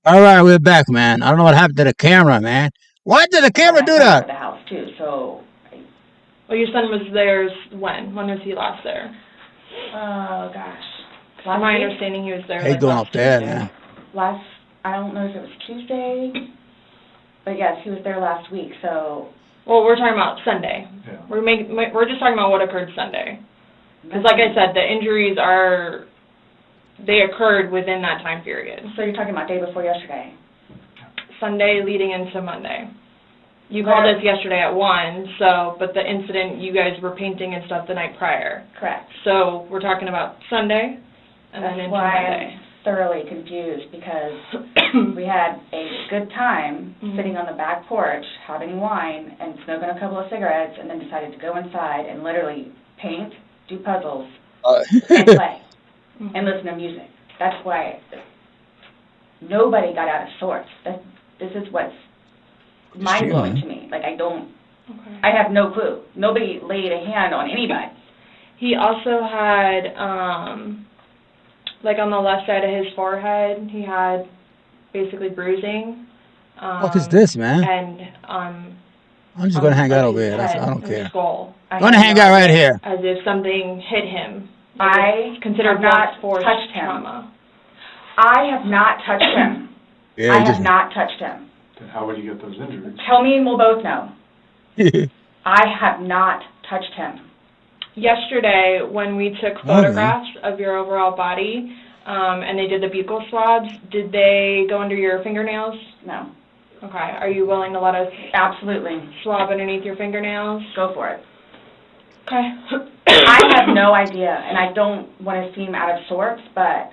All right, we're back, man. I don't know what happened to the camera, man. Why did the I had camera my do son that? over the house too, so Well, your son was there when? When was he last there? oh gosh. From my understanding, he was there How you like doing up last there, Tuesday. man? Last, I don't know if it was Tuesday, but yes, he was there last week, so. Well, we're talking about Sunday. Yeah. We're just talking about what occurred Sunday. Because, like I said, the injuries they occurred within that time period. So you're talking about day before yesterday? Sunday leading into Monday. You called us yesterday at 1, but the incident, you guys were painting and stuff the night prior. Correct. So we're talking about Sunday and then That's into why Monday. I'm thoroughly confused, because we had a good time sitting on the back porch, having wine, and smoking a couple of cigarettes, and then decided to go inside and literally paint, do puzzles, and play, and listen to music. That's why nobody got out of sorts. This is what's mind-blowing to me. Like, I have no clue. Nobody laid a hand on anybody. He also had, like on the left side of his forehead, he had basically bruising. What is this, man? And I'm just gonna hang out over his here. head, I don't his care. skull, I'm gonna hang out right here. as if something hit him. I Considered have not force touched him. trauma. I have not touched him. Yeah, I you have just. not touched him. Then how would you get those injuries? Tell me and we'll both know. I have not touched him. Yesterday, when we took photographs of your overall body, and they did the buccal swabs, did they go under your fingernails? No. Okay. Are you willing to let us Absolutely. swab underneath your fingernails? Go for it. Okay. I have no idea, and I don't want to seem out of sorts, but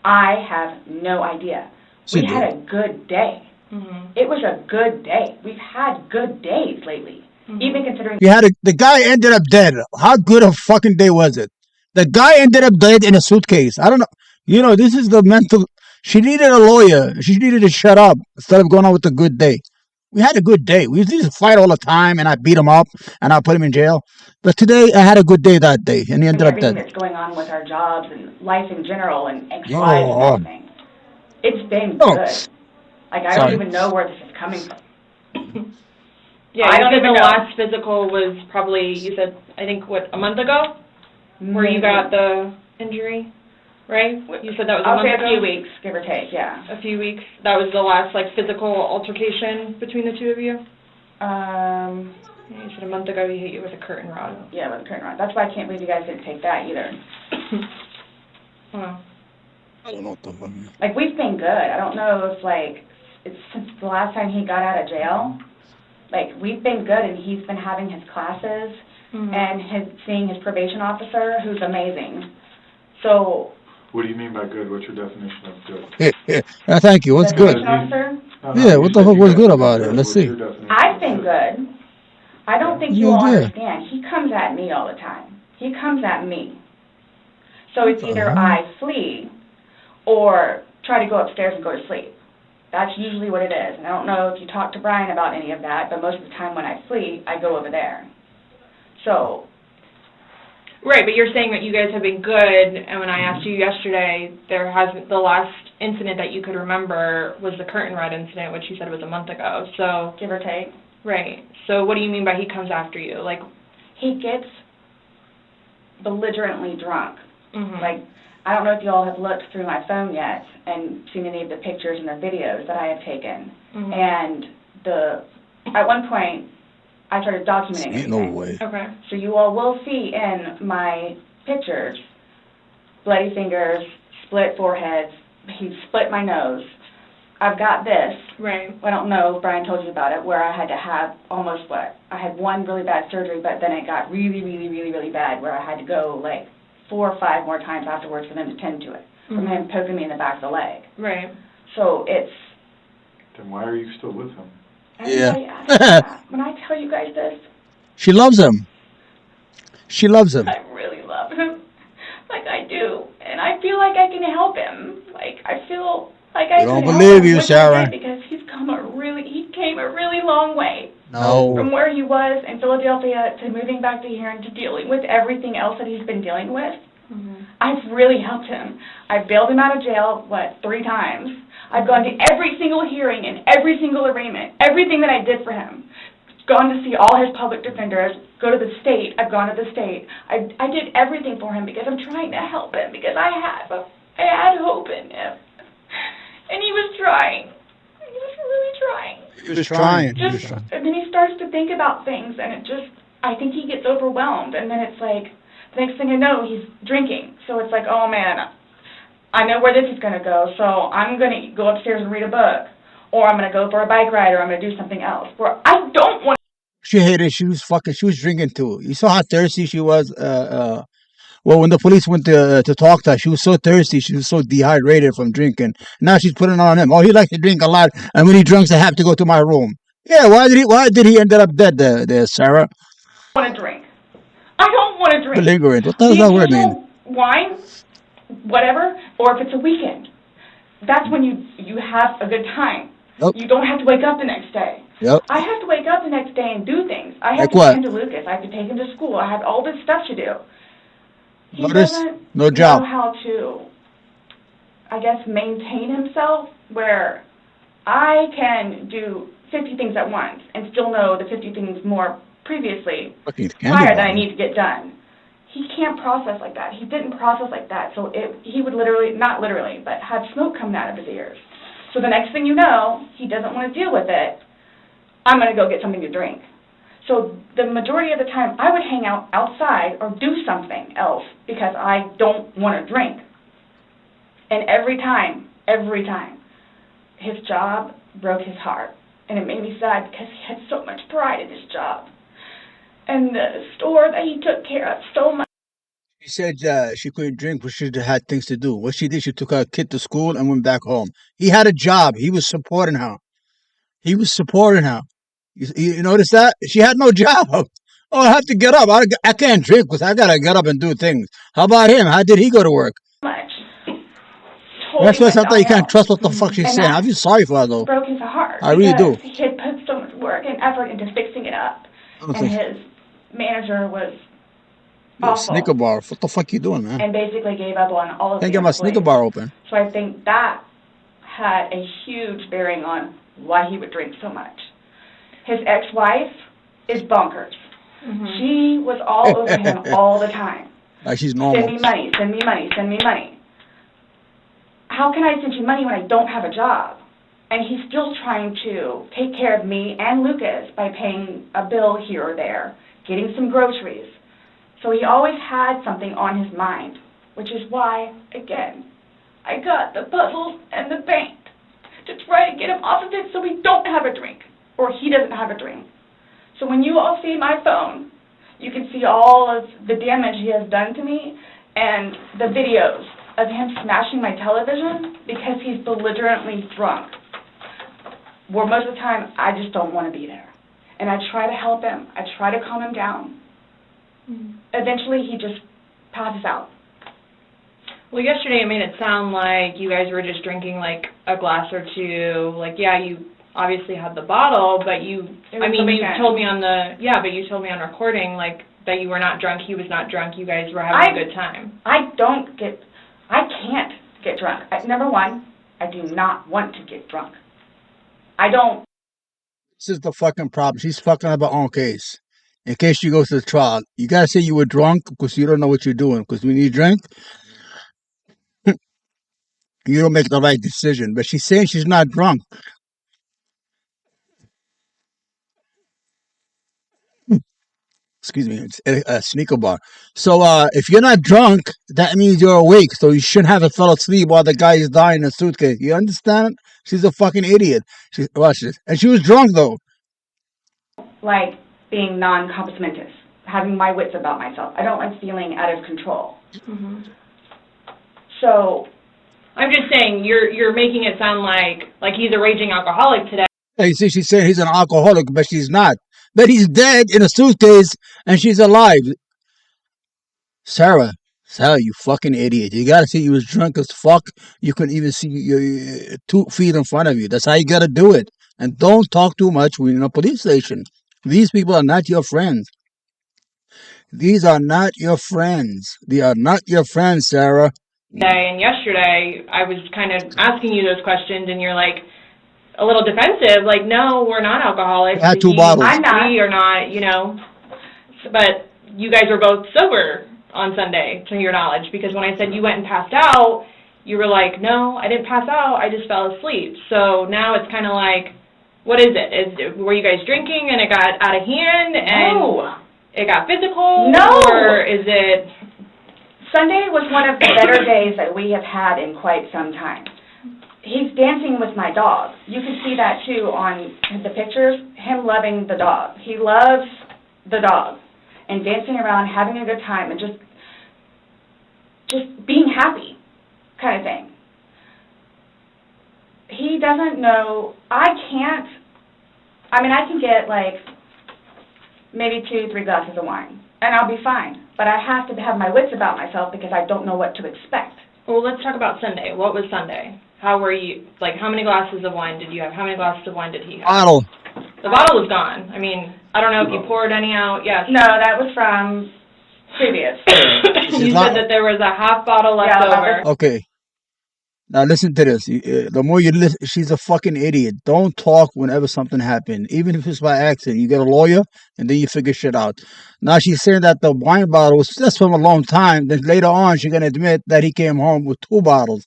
I have no idea. We had a good day. It was a good day. We've had good days lately, even considering. The guy ended up dead. How good a fucking day was it? The guy ended up dead in a suitcase. I don't know. This is the mental. She needed a lawyer. She needed to shut up instead of going on with a good day. We had a good day. We used to fight all the time, and I beat him up, and I put him in jail. But today, I had a good day that day, and he ended up everything dead. that's going on with our jobs and life in general and ex-wives and everything. It's been Oh. good. Like, I Sorry. don't even know where this is coming from. Yeah, I you don't said even the know. last physical was probably, you said, I think, a month ago? Where you got the injury, right? You said that was a I'll month say ago? a few weeks, give or take, yeah. A few weeks. That was the last, physical altercation between the two of you? Yeah, you said a month ago he hit you with a curtain rod. Yeah, with a curtain rod. That's why I can't believe you guys didn't take that either. Wow. I don't know what the fuck. Like, we've been good. I don't know if, it's since the last time he got out of jail. Like, we've been good, and he's been having his classes and seeing his probation officer, who's amazing. So. What do you mean by good? What's your definition of good? Thank you. What's the good? probation officer, Yeah, what the fuck was good about it? Let's What's see. your definition I've of been good. I don't think you Yeah, all yeah. understand. He comes at me all the time. He comes at me. So it's either I flee or try to go upstairs and go to sleep. That's usually what it is. And I don't know if you talked to Brian about any of that, but most of the time when I flee, I go over there. So. Right, but you're saying that you guys have been good, and when I asked you yesterday, the last incident that you could remember was the curtain rod incident, which you said was a month ago, so. Give or take. Right, so what do you mean by he comes after you? He gets belligerently drunk. Mm-hmm. Like, I don't know if you all have looked through my phone yet and seen any of the pictures and the videos that I have taken. Mm-hmm. And at one point, I started documenting it. No way. Okay. So you all will see in my pictures bloody fingers, split foreheads. He split my nose. I've got this. Right. I don't know if Brian told you about it, where I had to have I had one really bad surgery, but then it got really, really, really, really bad, where I had to go 4 or 5 more times afterwards for them to tend to it, from him poking me in the back of the leg. Right. So it's. Then why are you still with him? Everybody asks that. When I tell you guys this. She loves him. She loves him. I really love him. I do. And I feel like I can help him. I feel like I don't can believe help him, you, which I Sarah. did, because he came a really long way. No. From where he was in Philadelphia to moving back to here and to dealing with everything else that he's been dealing with. I've really helped him. I bailed him out of jail, 3 times. I've gone to every single hearing and every single arraignment, everything that I did for him. Gone to see all his public defenders, go to the state. I've gone to the state. I did everything for him because I'm trying to help him, because I had hope in him. And he was trying. He was really trying. He was trying. And then he starts to think about things, and I think he gets overwhelmed, and then it's like, the next thing I know, he's drinking. So it's like, oh man, I know where this is going to go, so I'm going to go upstairs and read a book, or I'm going to go for a bike ride, or I'm going to do something else. Where I don't want. She hated. She was drinking too. You saw how thirsty she was. Well, when the police went to talk to her, she was so thirsty. She was so dehydrated from drinking. Now she's putting it on him. Oh, he likes to drink a lot, and when he drinks, I have to go to my room. Yeah, why did he end up dead there, Sarah? Want to drink. I don't want to drink. Belligerent. What the hell does that word mean? Wine, whatever, or if it's a weekend. That's when you have a good time. Yep. You don't have to wake up the next day. Yep. I have to wake up the next day and do things. I have Like to what? take him to Lucas. I have to take him to school. I have all this stuff to do. He Notice? doesn't No job. know how to, I guess, maintain himself, where I can do 50 things at once and still know the 50 things more previously Fucking prior that I candy need to get done. He can't process like that. He didn't process like that, so he would literally, not literally, but have smoke coming out of his ears. So the next thing you know, he doesn't want to deal with it. I'm going to go get something to drink. So the majority of the time, I would hang out outside or do something else because I don't want to drink. And every time, his job broke his heart. And it made me sad because he had so much pride in his job. And the store that he took care of so much. She said she couldn't drink, but she had things to do. What she did, she took her kid to school and went back home. He had a job. He was supporting her. You notice that? She had no job. Oh, I have to get up. I can't drink because I got to get up and do things. How about him? How did he go to work? That's why sometimes you can't trust what the fuck she's saying. I feel sorry for her, though. Broke his heart. I really do. He had put so much work and effort into fixing it up. And his manager was awful. Snicker bar. What the fuck you doing, man? And basically gave up on all of Can't the get my Snicker bar open. So I think that had a huge bearing on why he would drink so much. His ex-wife is bonkers. Mm-hmm. She was all over him all the time. Like she's normal. Send me money, send me money, send me money. How can I send you money when I don't have a job? And he's still trying to take care of me and Lucas by paying a bill here or there, getting some groceries. So he always had something on his mind, which is why, again, I got the puzzles and the paint to try to get him off of it so we don't have a drink, or he doesn't have a drink. So when you all see my phone, you can see all of the damage he has done to me and the videos of him smashing my television because he's belligerently drunk. Where most of the time, I just don't want to be there. And I try to help him. I try to calm him down. Mm-hmm. Eventually, he just passes out. Well, yesterday it made it sound like you guys were just drinking like a glass or two. Like, yeah, you obviously had the bottle, but you told me on recording like that you were not drunk, he was not drunk, you guys were having a good time. I can't get drunk. Number one, I do not want to get drunk. I don't. This is the fucking problem. She's fucking up her own case. In case she goes to the trial, you gotta say you were drunk because you don't know what you're doing. Because when you drink, you don't make the right decision. But she's saying she's not drunk. Excuse me, it's a sneaker bar. So if you're not drunk, that means you're awake. So you shouldn't have fell asleep while the guy is dying in a suitcase. You understand? She's a fucking idiot. Watch this. And she was drunk, though. Like being non-compos mentis, having my wits about myself. I don't like feeling out of control. Mm-hmm. So I'm just saying, you're making it sound like he's a raging alcoholic today. You see, she's saying he's an alcoholic, but she's not. But he's dead in a suitcase, and she's alive. Sarah, you fucking idiot. You gotta see you was drunk as fuck. You couldn't even see your 2 feet in front of you. That's how you gotta do it. And don't talk too much when you're in a police station. These people are not your friends. These are not your friends. They are not your friends, Sarah. Today and yesterday, I was kind of asking you those questions, and you're like a little defensive, like, no, we're not alcoholics. I had 2 bottles. I'm not. We are not, you know. But you guys were both sober on Sunday, to your knowledge, because when I said you went and passed out, you were like, no, I didn't pass out, I just fell asleep. So now it's kind of like, what is it? Were you guys drinking and it got out of hand and No. it got physical? No. Or is it... Sunday was one of the better days that we have had in quite some time. He's dancing with my dog. You can see that, too, on the pictures, him loving the dog. He loves the dog and dancing around, having a good time, and just being happy kind of thing. He doesn't know, I can get, like, maybe 2-3 glasses of wine, and I'll be fine. But I have to have my wits about myself because I don't know what to expect. Well, let's talk about Sunday. What was Sunday? How were you, like, how many glasses of wine did you have? How many glasses of wine did he have? Bottle. The bottle was gone. I mean, I don't know if you poured any out. Yes. No, that was from previous. You said that there was a half bottle left Yeah, over. Okay. Now listen to this. The more you listen, she's a fucking idiot. Don't talk whenever something happens, even if it's by accident. You get a lawyer, and then you figure shit out. Now she's saying that the wine bottle was just from a long time. Then later on, she's gonna admit that he came home with 2 bottles.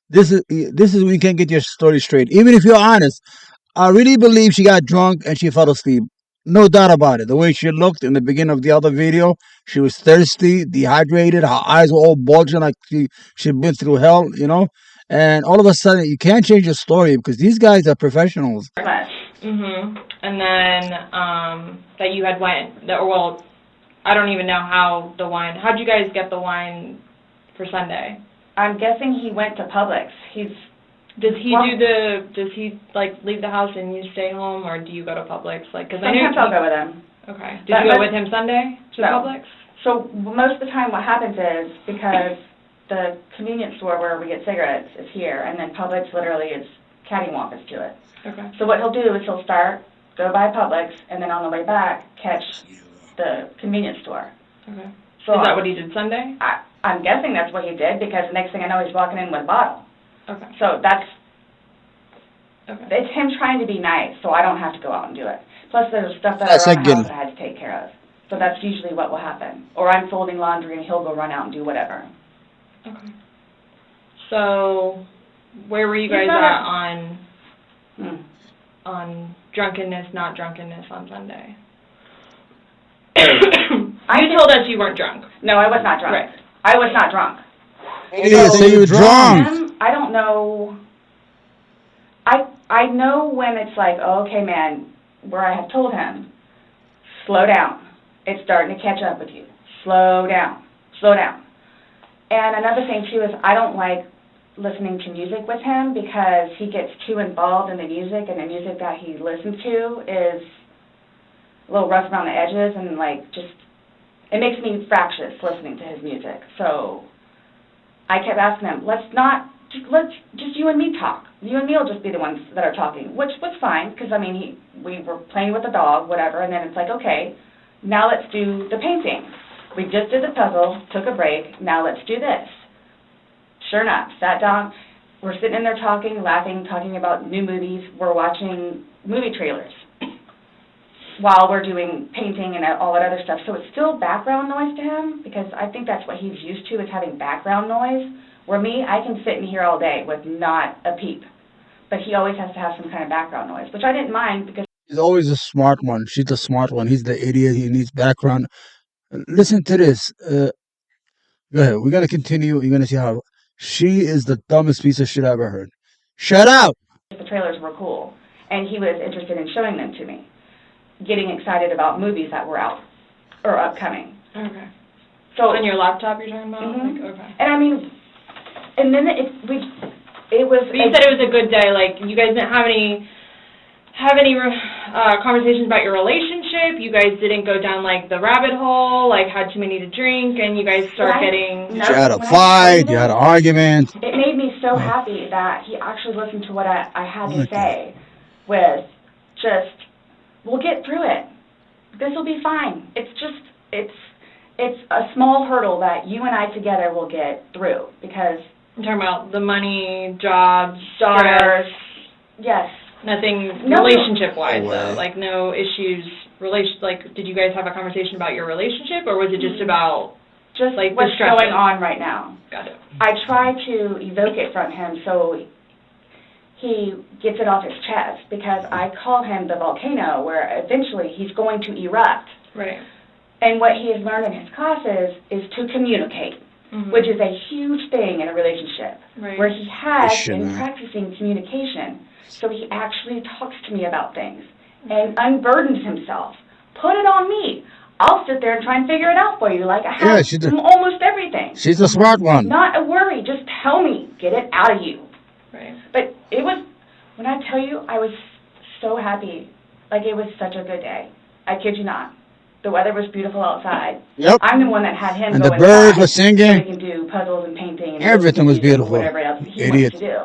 This is when you can't get your story straight. Even if you're honest, I really believe she got drunk and she fell asleep. No doubt about it. The way she looked in the beginning of the other video, she was thirsty, dehydrated. Her eyes were all bulging like she'd been through hell, you know. And all of a sudden, you can't change your story because these guys are professionals. And then that you had well, I don't even know how the wine. How'd you guys get the wine for Sunday? I'm guessing he went to Publix. Does he like leave the house and you stay home, or do you go to Publix? Like, because I know Sometimes I'll go with him. Okay. Did you go with him Sunday to No. Publix? So most of the time what happens is, because the convenience store where we get cigarettes is here, and then Publix literally is cattywampus to it. Okay. So what he'll do is he'll go by Publix, and then on the way back, catch the convenience store. Okay. So Is that what he did Sunday? I'm guessing that's what he did, because the next thing I know, he's walking in with a bottle. Okay. So it's him trying to be nice, so I don't have to go out and do it. Plus, there's stuff that around the house that I had to take care of. So that's usually what will happen. Or I'm folding laundry, and he'll go run out and do whatever. Okay. So, where were you guys at on drunkenness, not drunkenness on Sunday? You told us you weren't drunk. No, I was not drunk. Right. I was not drunk. You didn't say you were drunk. I don't know. I know when it's like, oh, okay, man, where I have told him, slow down. It's starting to catch up with you. Slow down. Slow down. And another thing, too, is I don't like listening to music with him because he gets too involved in the music, and the music that he listens to is a little rough around the edges, and, like, it makes me fractious listening to his music. So I kept asking him, let's just you and me talk. You and me will just be the ones that are talking, which was fine, because, I mean, we were playing with the dog, whatever, and then it's like, okay, now let's do the painting. We just did the puzzle, took a break, now let's do this. Sure enough, sat down, we're sitting in there talking, laughing, talking about new movies, we're watching movie trailers while we're doing painting and all that other stuff. So it's still background noise to him, because I think that's what he's used to, is having background noise, where me, I can sit in here all day with not a peep. But he always has to have some kind of background noise, which I didn't mind, because he's always the smart one. She's the smart one. He's the idiot. He needs background. Listen to this. Go ahead. We got to continue. You're going to see how she is the dumbest piece of shit I ever heard. Shut up! the trailers were cool, and he was interested in showing them to me, getting excited about movies that were out or upcoming. Okay. So on your laptop you're talking about? Mm-hmm. Like, okay. And I mean, and then it was. But you said it was a good day. Like, you guys didn't have any conversations about your relationship. You guys didn't go down like the rabbit hole. Like, had too many to drink, and you guys start getting. You had a fight. You had an argument. It made me so happy that he actually listened to what I had to say. With just, we'll get through it. This will be fine. It's it's a small hurdle that you and I together will get through, because I'm talking about the money, jobs, daughters, stress, yes. nothing No. relationship-wise, No though. way. Like, no issues, like, did you guys have a conversation about your relationship, or was it just about, Just like, the what's stresses? going on right now. Got it. I try to evoke it from him so he gets it off his chest, because I call him the volcano, where eventually he's going to erupt. Right. And what he has learned in his classes is to communicate, Mhm. which is a huge thing in a relationship, Right. where he has It should, been man. practicing communication. So he actually talks to me about things and unburdens himself. Put it on me. I'll sit there and try and figure it out for you, like I Yeah, have she's a- almost everything. She's the smart one. Not a worry, just tell me, get it out of you. Right. But it was, when I tell you, I was so happy. Like, it was such a good day. I kid you not. The weather was beautiful outside. Yep. I'm the one that had him And go the birds inside were so we singing. can do puzzles and painting and Everything was listen to music or beautiful. whatever else he Idiot. wants to do.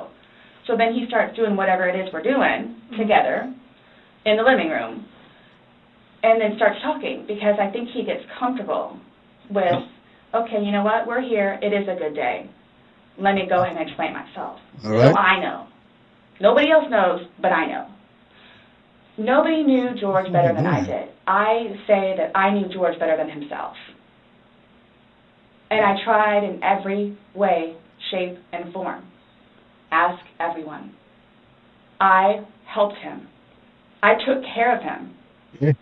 So then he starts doing whatever it is we're doing together in the living room, and then starts talking, because I think he gets comfortable with, okay, you know what, we're here, it is a good day. Let me go ahead and explain myself. All right. So I know. Nobody else knows, but I know. Nobody knew George better than I did. I say that I knew George better than himself. And I tried in every way, shape, and form. Ask everyone. I helped him. I took care of him. Yeah.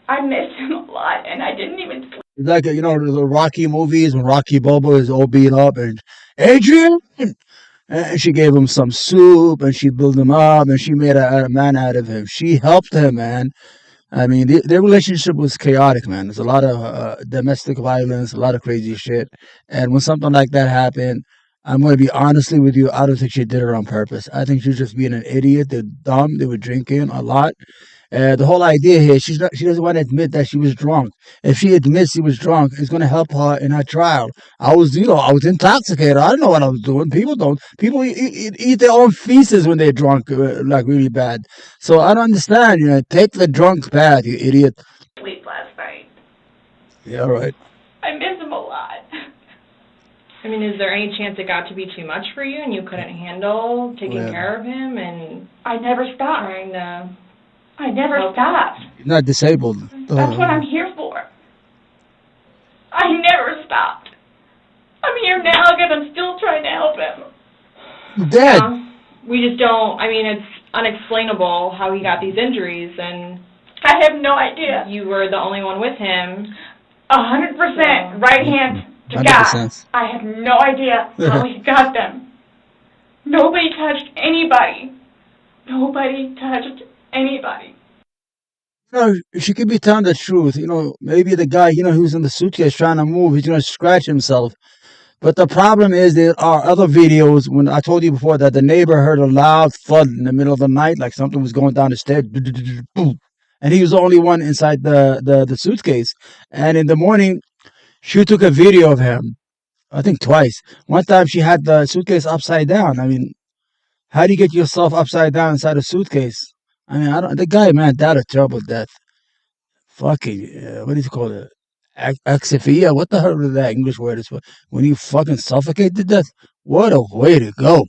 I missed him a lot, and I didn't even sleep. It's like, you know, the Rocky movies when Rocky Balboa is all beat up and, Adrian! And she gave him some soup and she built him up and she made a man out of him. She helped him, man. I mean, their relationship was chaotic, man. There's a lot of domestic violence, a lot of crazy shit. And when something like that happened, I'm going to be honestly with you, I don't think she did it on purpose. I think she was just being an idiot. They're dumb. They were drinking a lot. The whole idea here, she doesn't want to admit that she was drunk. If she admits she was drunk, it's going to help her in her trial. I was intoxicated. I don't know what I was doing. People don't. People eat their own feces when they're drunk, like really bad. So I don't understand. Take the drunk path, you idiot. Sleep last night. Yeah, right. I miss him a lot. I mean, is there any chance it got to be too much for you and you couldn't handle taking Yeah. care of him and I never stopped. trying to... I never stopped. You're not disabled. That's what I'm here for. I never stopped. I'm here now because I'm still trying to help him. Dead. We just don't, I mean, it's unexplainable how he got these injuries, and I have no idea. you were the only one with him. 100% right hand to 100%. God. I have no idea how he got them. Nobody touched anybody. Nobody touched anybody. She could be telling the truth. Maybe the guy, who's in the suitcase trying to move, he's going to scratch himself. But the problem is there are other videos, when I told you before that the neighbor heard a loud thud in the middle of the night, like something was going down the stairs, boom. And he was the only one inside the suitcase. And in the morning, she took a video of him, I think twice. One time she had the suitcase upside down. I mean, how do you get yourself upside down inside a suitcase? I mean, the guy, man, died a terrible death. Fucking, what do you call it? Asphyxia? What the hell is that English word is for? When you fucking suffocate to death? What a way to go.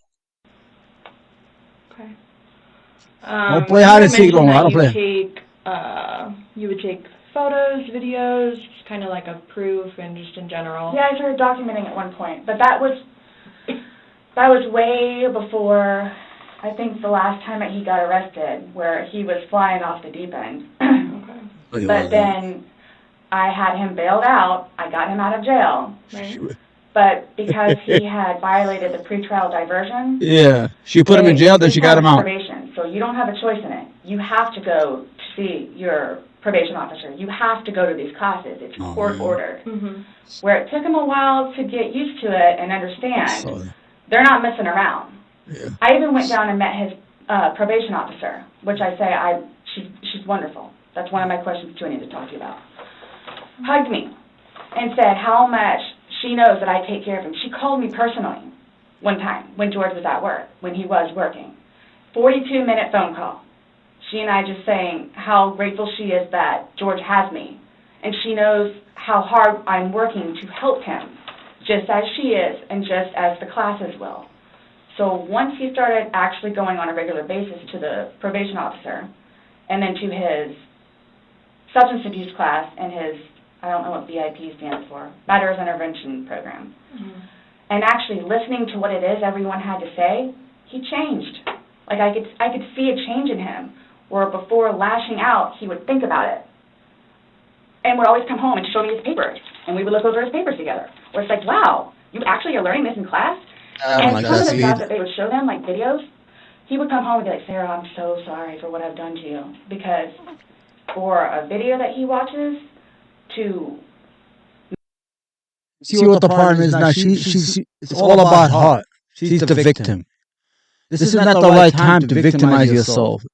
Okay. Don't play hide and seek no more. I don't you play. You would take photos, videos, just kind of like a proof and just in general. Yeah, I started documenting at one point, but that was way before, I think, the last time that he got arrested, where he was flying off the deep end. Okay. But then I had him bailed out. I got him out of jail. Right. But because he had violated the pretrial diversion, Yeah. She put him in jail, then she got him out. Probation. So you don't have a choice in it. You have to go to see your probation officer. You have to go to these classes. It's court ordered. Mhm. Where it took him a while to get used to it and understand. So, They're not messing around. yeah. I even went down and met his probation officer, which I say she's wonderful. That's one of my questions too I need to talk to you about. Hugged me and said how much she knows that I take care of him. She called me personally one time when George was at work, when he was working. 42-minute phone call. She and I just saying how grateful she is that George has me And she knows how hard I'm working to help him, just as she is, and just as the classes will. So once he started actually going on a regular basis to the probation officer, and then to his substance abuse class and his, I don't know what BIP stands for, Matters Intervention Program, and actually listening to what it is everyone had to say, he changed. Like I could see a change in him, where before lashing out, he would think about it. And would always come home and show me his papers, and we would look over his papers together. Where it's like, wow, you actually are learning this in class? And some of the stuff that they would show them, like videos, he would come home and be like, Sarah, I'm so sorry for what I've done to you. Because for a video that he watches to... See what the problem is now? It's all about her. She's the victim. This is not the right time to victimize yourself.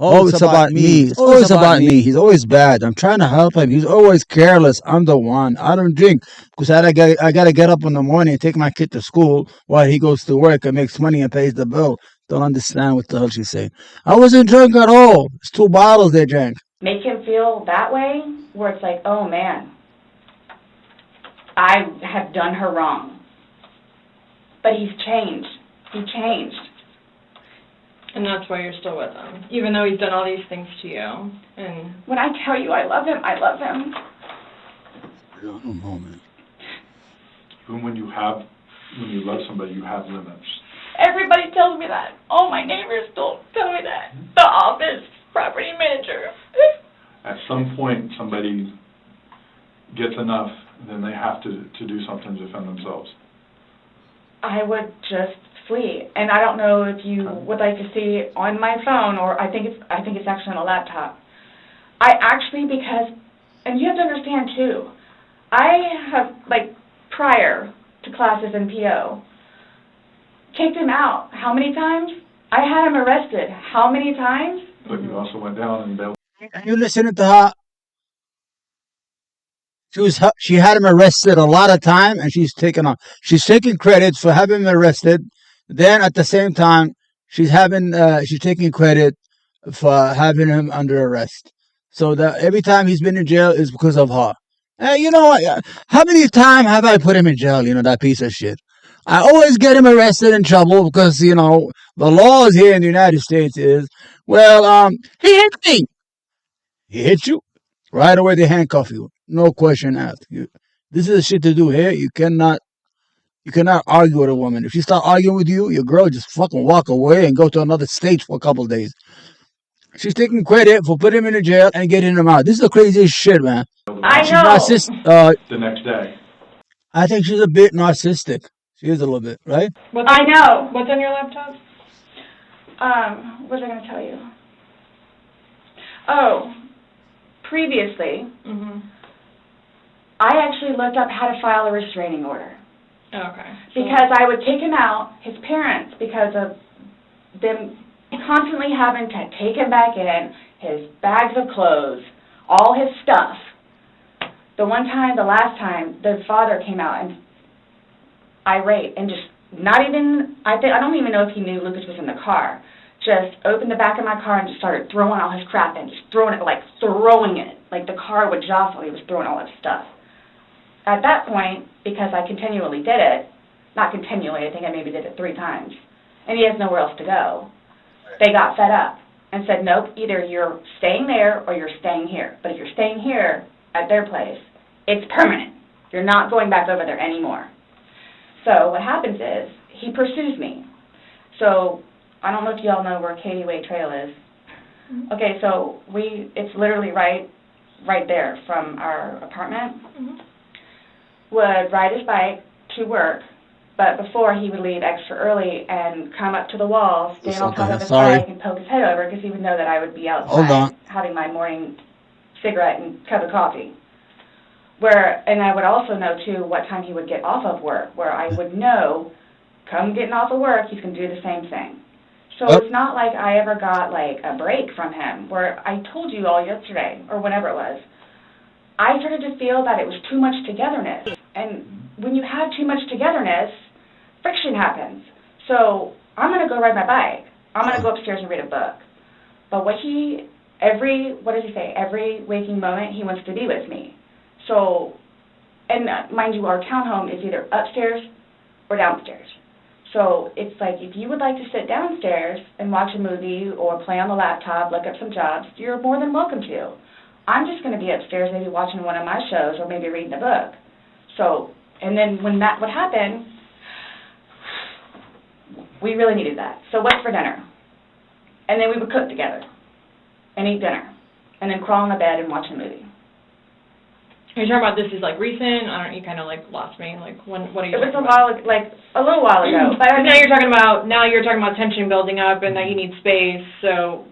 Oh, it's about me. It's always about me. He's always bad. I'm trying to help him. He's always careless. I'm the one. I don't drink because I got to get up in the morning and take my kid to school while he goes to work and makes money and pays the bill. Don't understand what the hell she's saying. I wasn't drunk at all. It's 2 bottles they drank. Make him feel that way, where it's like, oh man, I have done her wrong. But he's changed. He changed. And that's why you're still with him, even though he's done all these things to you. And when I tell you I love him, I love him. I don't know, man. Even when you love somebody, you have limits. Everybody tells me that. All my neighbors still tell me that. The office, property manager. At some point, somebody gets enough, then they have to do something to defend themselves. I would just flee. And I don't know if you would like to see on my phone, or I think it's actually on a laptop. I actually, because, and you have to understand too, I have, like, prior to classes in PO, kicked him out. How many times? I had him arrested. How many times? But you also went down and bailed. And you listening to her? She had him arrested a lot of time, and she's taking credit for having him arrested. Then at the same time, she's taking credit for having him under arrest. So that every time he's been in jail is because of her. You know what? How many times have I put him in jail? You know, that piece of shit. I always get him arrested in trouble because, you know, the laws here in the United States is, well, he hit me. He hit you? Right away they handcuff you. No question asked. This is the shit to do here. You cannot argue with a woman. If she start arguing with you, your girl just fucking walk away and go to another state for a couple of days. She's taking credit for putting him in the jail and getting him out. This is the craziest shit, man. I She's know. The next day. I think she's a bit narcissistic. She is a little bit, right? I know. What's on your laptop? What was I going to tell you? Oh, previously, I actually looked up how to file a restraining order. Okay. Because I would take him out, his parents, because of them constantly having to take him back in, his bags of clothes, all his stuff. The last time, the father came out and irate and just not even, I don't even know if he knew Lucas was in the car, just opened the back of my car and just started throwing all his crap in, just throwing it, like the car would jostle, he was throwing all his stuff. At that point, because I continually did it, not continually, I think I maybe did it 3 times, and he has nowhere else to go, they got fed up and said, nope, either you're staying there or you're staying here. But if you're staying here at their place, it's permanent. You're not going back over there anymore. So what happens is, he pursues me. So I don't know if you all know where Katie Way Trail is. Okay, so it's literally right there from our apartment. Would ride his bike to work, but before he would leave extra early and come up to the wall, stand on top of his bike and poke his head over because he would know that I would be outside having my morning cigarette and cup of coffee. And I would also know, too, what time he would get off of work, where I would know, come getting off of work, he's going to do the same thing. So it's not like I ever got, like, a break from him, where I told you all yesterday, or whenever it was, I started to feel that it was too much togetherness. And when you have too much togetherness, friction happens. So I'm going to go ride my bike. I'm going to go upstairs and read a book. But every waking moment, he wants to be with me. So, and mind you, our townhome is either upstairs or downstairs. So it's like, if you would like to sit downstairs and watch a movie or play on the laptop, look up some jobs, you're more than welcome to. I'm just going to be upstairs maybe watching one of my shows or maybe reading a book. So, and then when that would happen, we really needed that. So what's for dinner? And then we would cook together and eat dinner and then crawl in the bed and watch a movie. Are you talking about this is like recent? I don't. You kind of like lost me. Like when? What are you? It was talking about? a little while ago. But now you're talking about tension building up and that you need space. So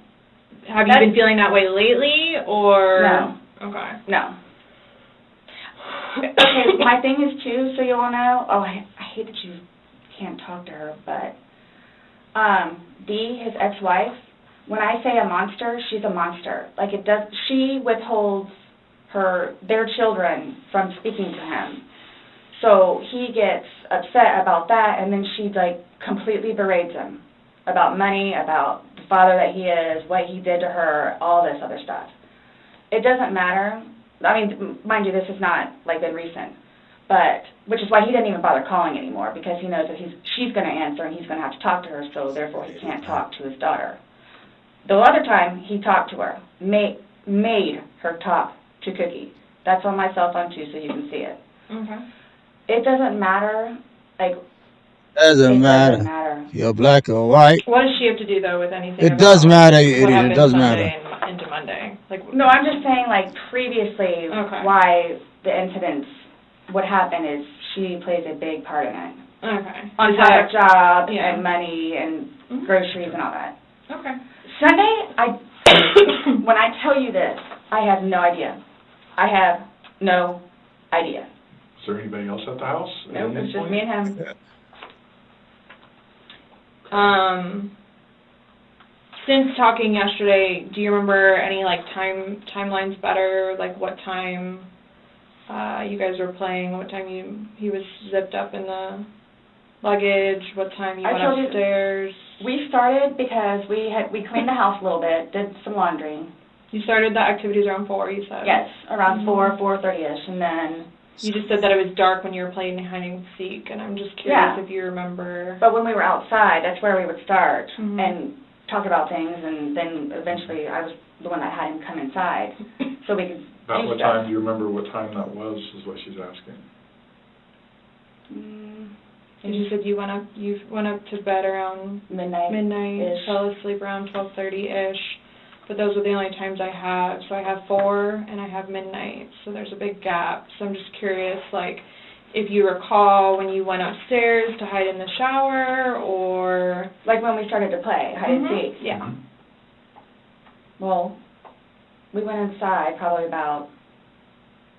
have you been feeling that way lately, or no? Okay. No. Okay. My thing is too, so you all know. Oh, I hate that you can't talk to her, but Dee, his ex-wife. When I say a monster, she's a monster. Like it does. She withholds their children from speaking to him. So he gets upset about that, and then she like completely berates him about money, about the father that he is, what he did to her, all this other stuff. It doesn't matter. I mean, mind you, this has not like been recent, but which is why he didn't even bother calling anymore, because he knows that she's going to answer and he's going to have to talk to her, so therefore he can't talk to his daughter. The other time he talked to her, made her talk to Cookie. That's on my cell phone too, so you can see it. Okay. It doesn't matter. Like, Doesn't matter. Doesn't matter. You're black or white. What does she have to do though with anything? It does matter, you what idiot. It happened does Sunday matter. and into Monday? Like. No, I'm just saying, like, previously, Okay. why the incidents would happen is she plays a big part in it. Okay. On top of job Yeah. and money and Mhm. groceries and all that. Okay. Sunday, when I tell you this, I have no idea. I have no idea. Is there anybody else at the house? at Nope, any it's just point? me and him. Since talking yesterday, do you remember any like timelines better? Like what time you guys were playing? What time he was zipped up in the luggage? What time you I went told you- upstairs? We started because we cleaned the house a little bit, did some laundry. You started the activities around 4, you said? Yes, around Mhm. 4:30ish, and then. You just said that it was dark when you were playing hide and seek, and I'm just curious if you remember. But when we were outside, that's where we would start Mhm. and talk about things, and then eventually I was the one that had him come inside so we could About do what stuff. time, do you remember what time that was, is what she's asking. And you said you went up to bed around Midnight. midnight, fell asleep around 12:30-ish, but those are the only times I have. So I have 4 and I have midnight, so there's a big gap. So I'm just curious, like, if you recall when you went upstairs to hide in the shower, or... Like when we started to play hide and seek. Yeah. Mhm. Well, we went inside probably about,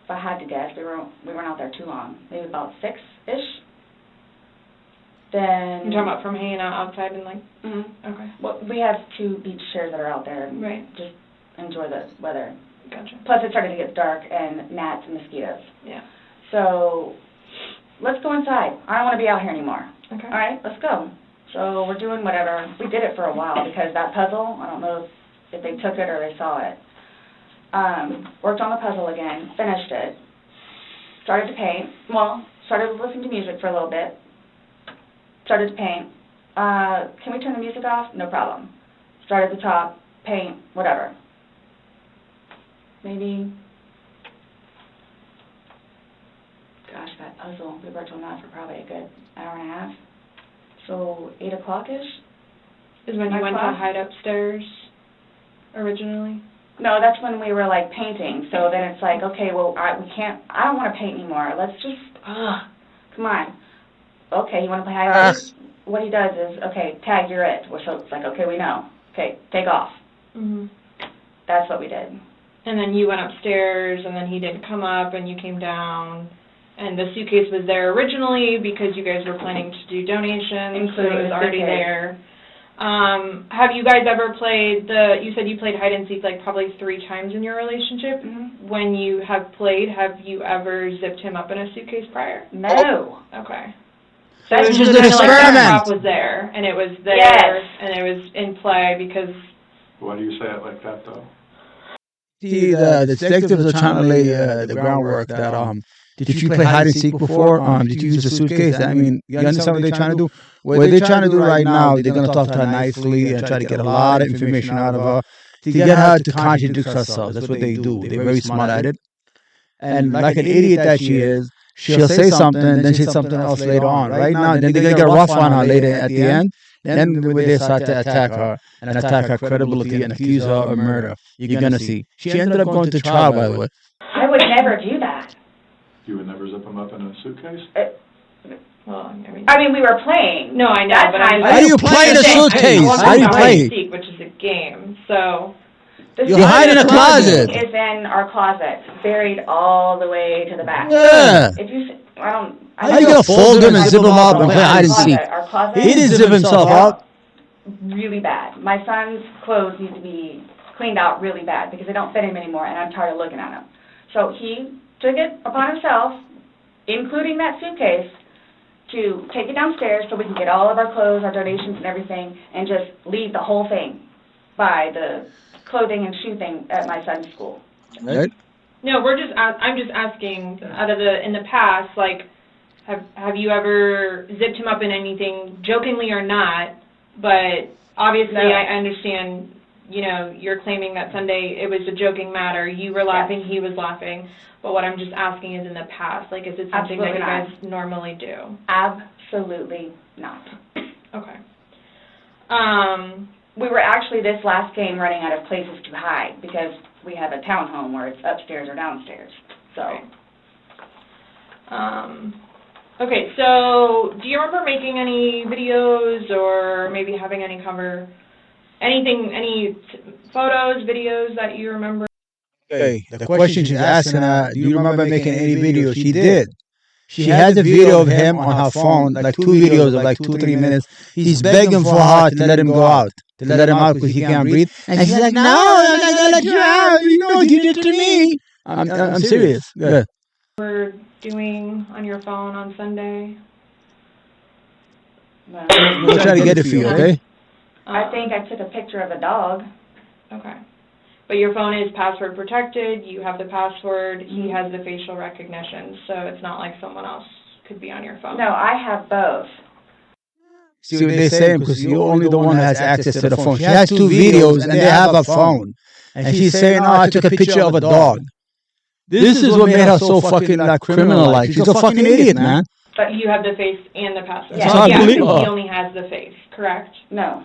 if I had to guess, we weren't out there too long, maybe about 6-ish. Then. You're talking about from hanging out outside and, like... Mhm. Okay. Well, we have 2 beach chairs that are out there and Right. just enjoy the weather. Gotcha. Plus it started to get dark and gnats and mosquitoes. Yeah. So, let's go inside. I don't want to be out here anymore. Okay. All right, let's go. So we're doing whatever. We did it for a while because that puzzle, I don't know if they took it or they saw it. Worked on the puzzle again, finished it, started to paint. Well, started listening to music for a little bit. Started to paint. Can we turn the music off? No problem. Start at the top, paint, whatever. Maybe, gosh, that puzzle, we worked on that for probably a good hour and a half. So 8 o'clock-ish? Is when you 9 went to o'clock? hide upstairs originally? No, that's when we were like painting. So then it's like, okay, well, I don't want to paint anymore. Let's just, come on. Okay, you want to play hide and seek? What he does is, okay, tag, you're it. So it's like, okay, we know. Okay, take off. Mm-hmm. That's what we did. And then you went upstairs, and then he didn't come up, and you came down, and the suitcase was there originally because you guys were planning to do donations, so it Including was the already suitcase. there. Have you guys ever played you said you played hide and seek like probably 3 times in your relationship. Mm-hmm. When you have played, have you ever zipped him up in a suitcase prior? No. Okay. That's It's just just an Like that experiment. prop was there, and it was there, Yes. and it was in play because Why do you say it like that, though? See, the detectives are trying to lay the groundwork that did you play hide and seek before? Did you use a suitcase? I mean, you understand what they're trying to do? What they're trying to do right now, they're gonna talk to her nicely and try to get a lot of information out of her to get her to contradict herself. That's what they do. They're very smart at it. And like an idiot that she is, she'll say something, then she'll say something else later on. Right now, then they're gonna get rough on her later at the end. Then when they start to attack her and attack her credibility and accuse her of murder, you're gonna see. She ended up going to trial, by the way. I would never do that. You would never zip them up in a suitcase? Well, I mean, we were playing. No, I know, That but time- How do you play in a suitcase? How do you play? Which is a game, so... You hide in a closet. Is in our closet, buried all the way to the back. Yeah. If you, I don't. How you gonna fold them and zip them up and play hide and seek? Our closet. He didn't zip himself up. Really bad. My son's clothes need to be cleaned out really bad because they don't fit him anymore, and I'm tired of looking at them. So he took it upon himself, including that suitcase, to take it downstairs so we can get all of our clothes, our donations, and everything, and just leave the whole thing by the clothing and shoe thing at my son's school. Right? No, I'm just asking, in the past, like, have you ever zipped him up in anything, jokingly or not, but obviously No. I understand, you know, you're claiming that Sunday it was a joking matter, you were laughing, he was laughing, but what I'm just asking is in the past, like, is it something that you guys normally do? Absolutely not. Okay. We were actually this last game running out of places to hide because we have a townhome where it's upstairs or downstairs. So. Okay, so do you remember making any videos or maybe having any any photos, videos that you remember? Okay, the question she's asking her, do you remember making any videos? She did. She has a video of him on her phone, like 2 videos of like 2-3 minutes. He's begging for her to let him go out, to let him out because he can't breathe. And she's like, no, I'm not gonna let you out. You know what you did to me. I'm serious. Yeah. Were doing on your phone on Sunday? We'll try to get it for you, okay? I think I took a picture of a dog. Okay. But your phone is password protected, you have the password, he has the facial recognition, so it's not like someone else could be on your phone. No, I have both. See what they're saying, because you're only the one that has access to the phone. She has 2 videos and they have a phone. And she's saying, oh, I took a picture of a dog. This is what made her so fucking like criminal-like. She's a fucking idiot, man. But you have the face and the password. Yeah. Yeah, he only has the face, correct? No.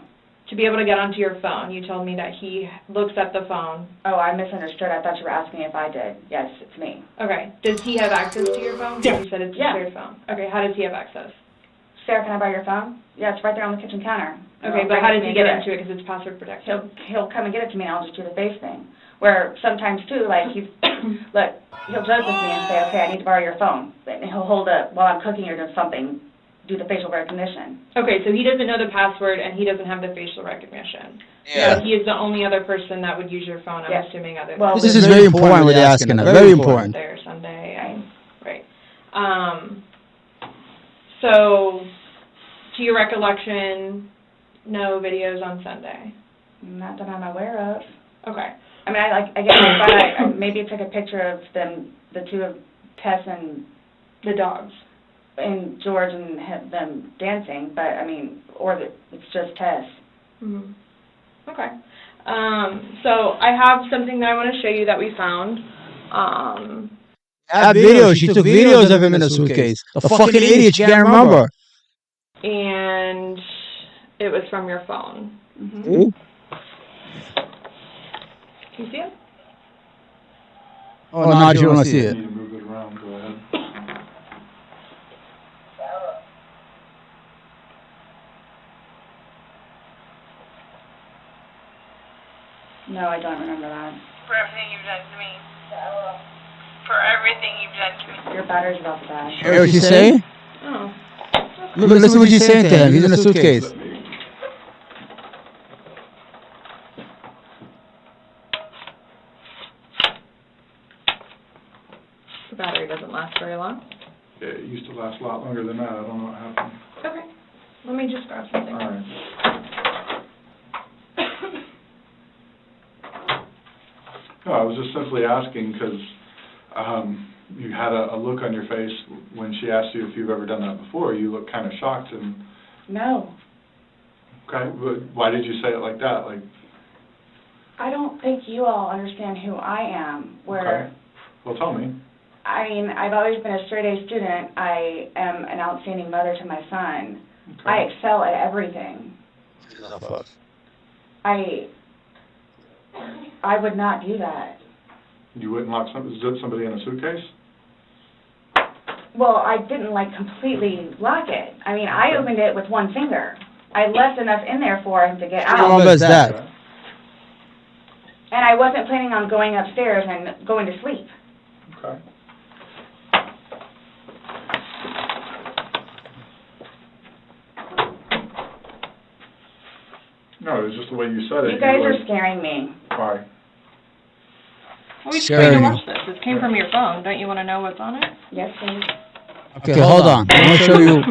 To be able to get onto your phone, you told me that he looks at the phone. Oh, I misunderstood. I thought you were asking if I did. Yes, it's me. Okay. Does he have access to your phone? Yeah. You said it's a Yeah. shared phone. Okay, how does he have access? Sarah, can I borrow your phone? Yeah, it's right there on the kitchen counter. Okay, but how does he get into it because it's password protected? He'll come and get it to me and I'll just do the face thing. Where sometimes too, like he's, look, he'll joke with me and say, okay, I need to borrow your phone. And he'll hold it while I'm cooking or doing something, do the facial recognition. Okay, so he doesn't know the password and he doesn't have the facial recognition. Yeah. So he is the only other person that would use your phone, I'm Yes. assuming, other Well, than This is very important what they're asking her. Very important. there Sunday. Right. So, to your recollection, no videos on Sunday? Not that I'm aware of. Okay. I mean, I guess I maybe took a picture of them, the two of Tess and The dogs. and George and them dancing, but I mean, it's just Tess. Mm-hmm. Okay. So I have something that I want to show you that we found. That video, she took videos of him in a suitcase. The fucking idiot, she can't remember. And it was from your phone. Mm-hmm. Can you see it? Oh, no, you want to see You it. need to move it around, go ahead. No, I don't remember that. For everything you've done to me. For everything you've done to me. Your battery's about to die. Hear what she's saying? Oh. Look, listen what she's saying to him. He's in a suitcase. The battery doesn't last very long. Yeah, it used to last a lot longer than that, I don't know what happened. Okay. Let me just grab something. All right. No, I was just simply asking because you had a look on your face when she asked you if you've ever done that before. You looked kind of shocked and... No. Okay, but why did you say it like that? Like... I don't think you all understand who I am, where... Okay. Well, tell me. I mean, I've always been a straight-A student. I am an outstanding mother to my son. Okay. I excel at everything. I would not do that. You wouldn't lock somebody in a suitcase? Well, I didn't, completely lock it. I mean, I opened it with one finger. I left enough in there for him to get out. How long was that? And I wasn't planning on going upstairs and going to sleep. Okay. No, it was just the way you said it. You guys are scaring me. Why? Well, we just need to watch this. This came from your phone. Don't you want to know what's on it? Yes, please. Okay, hold on. I'm gonna show you.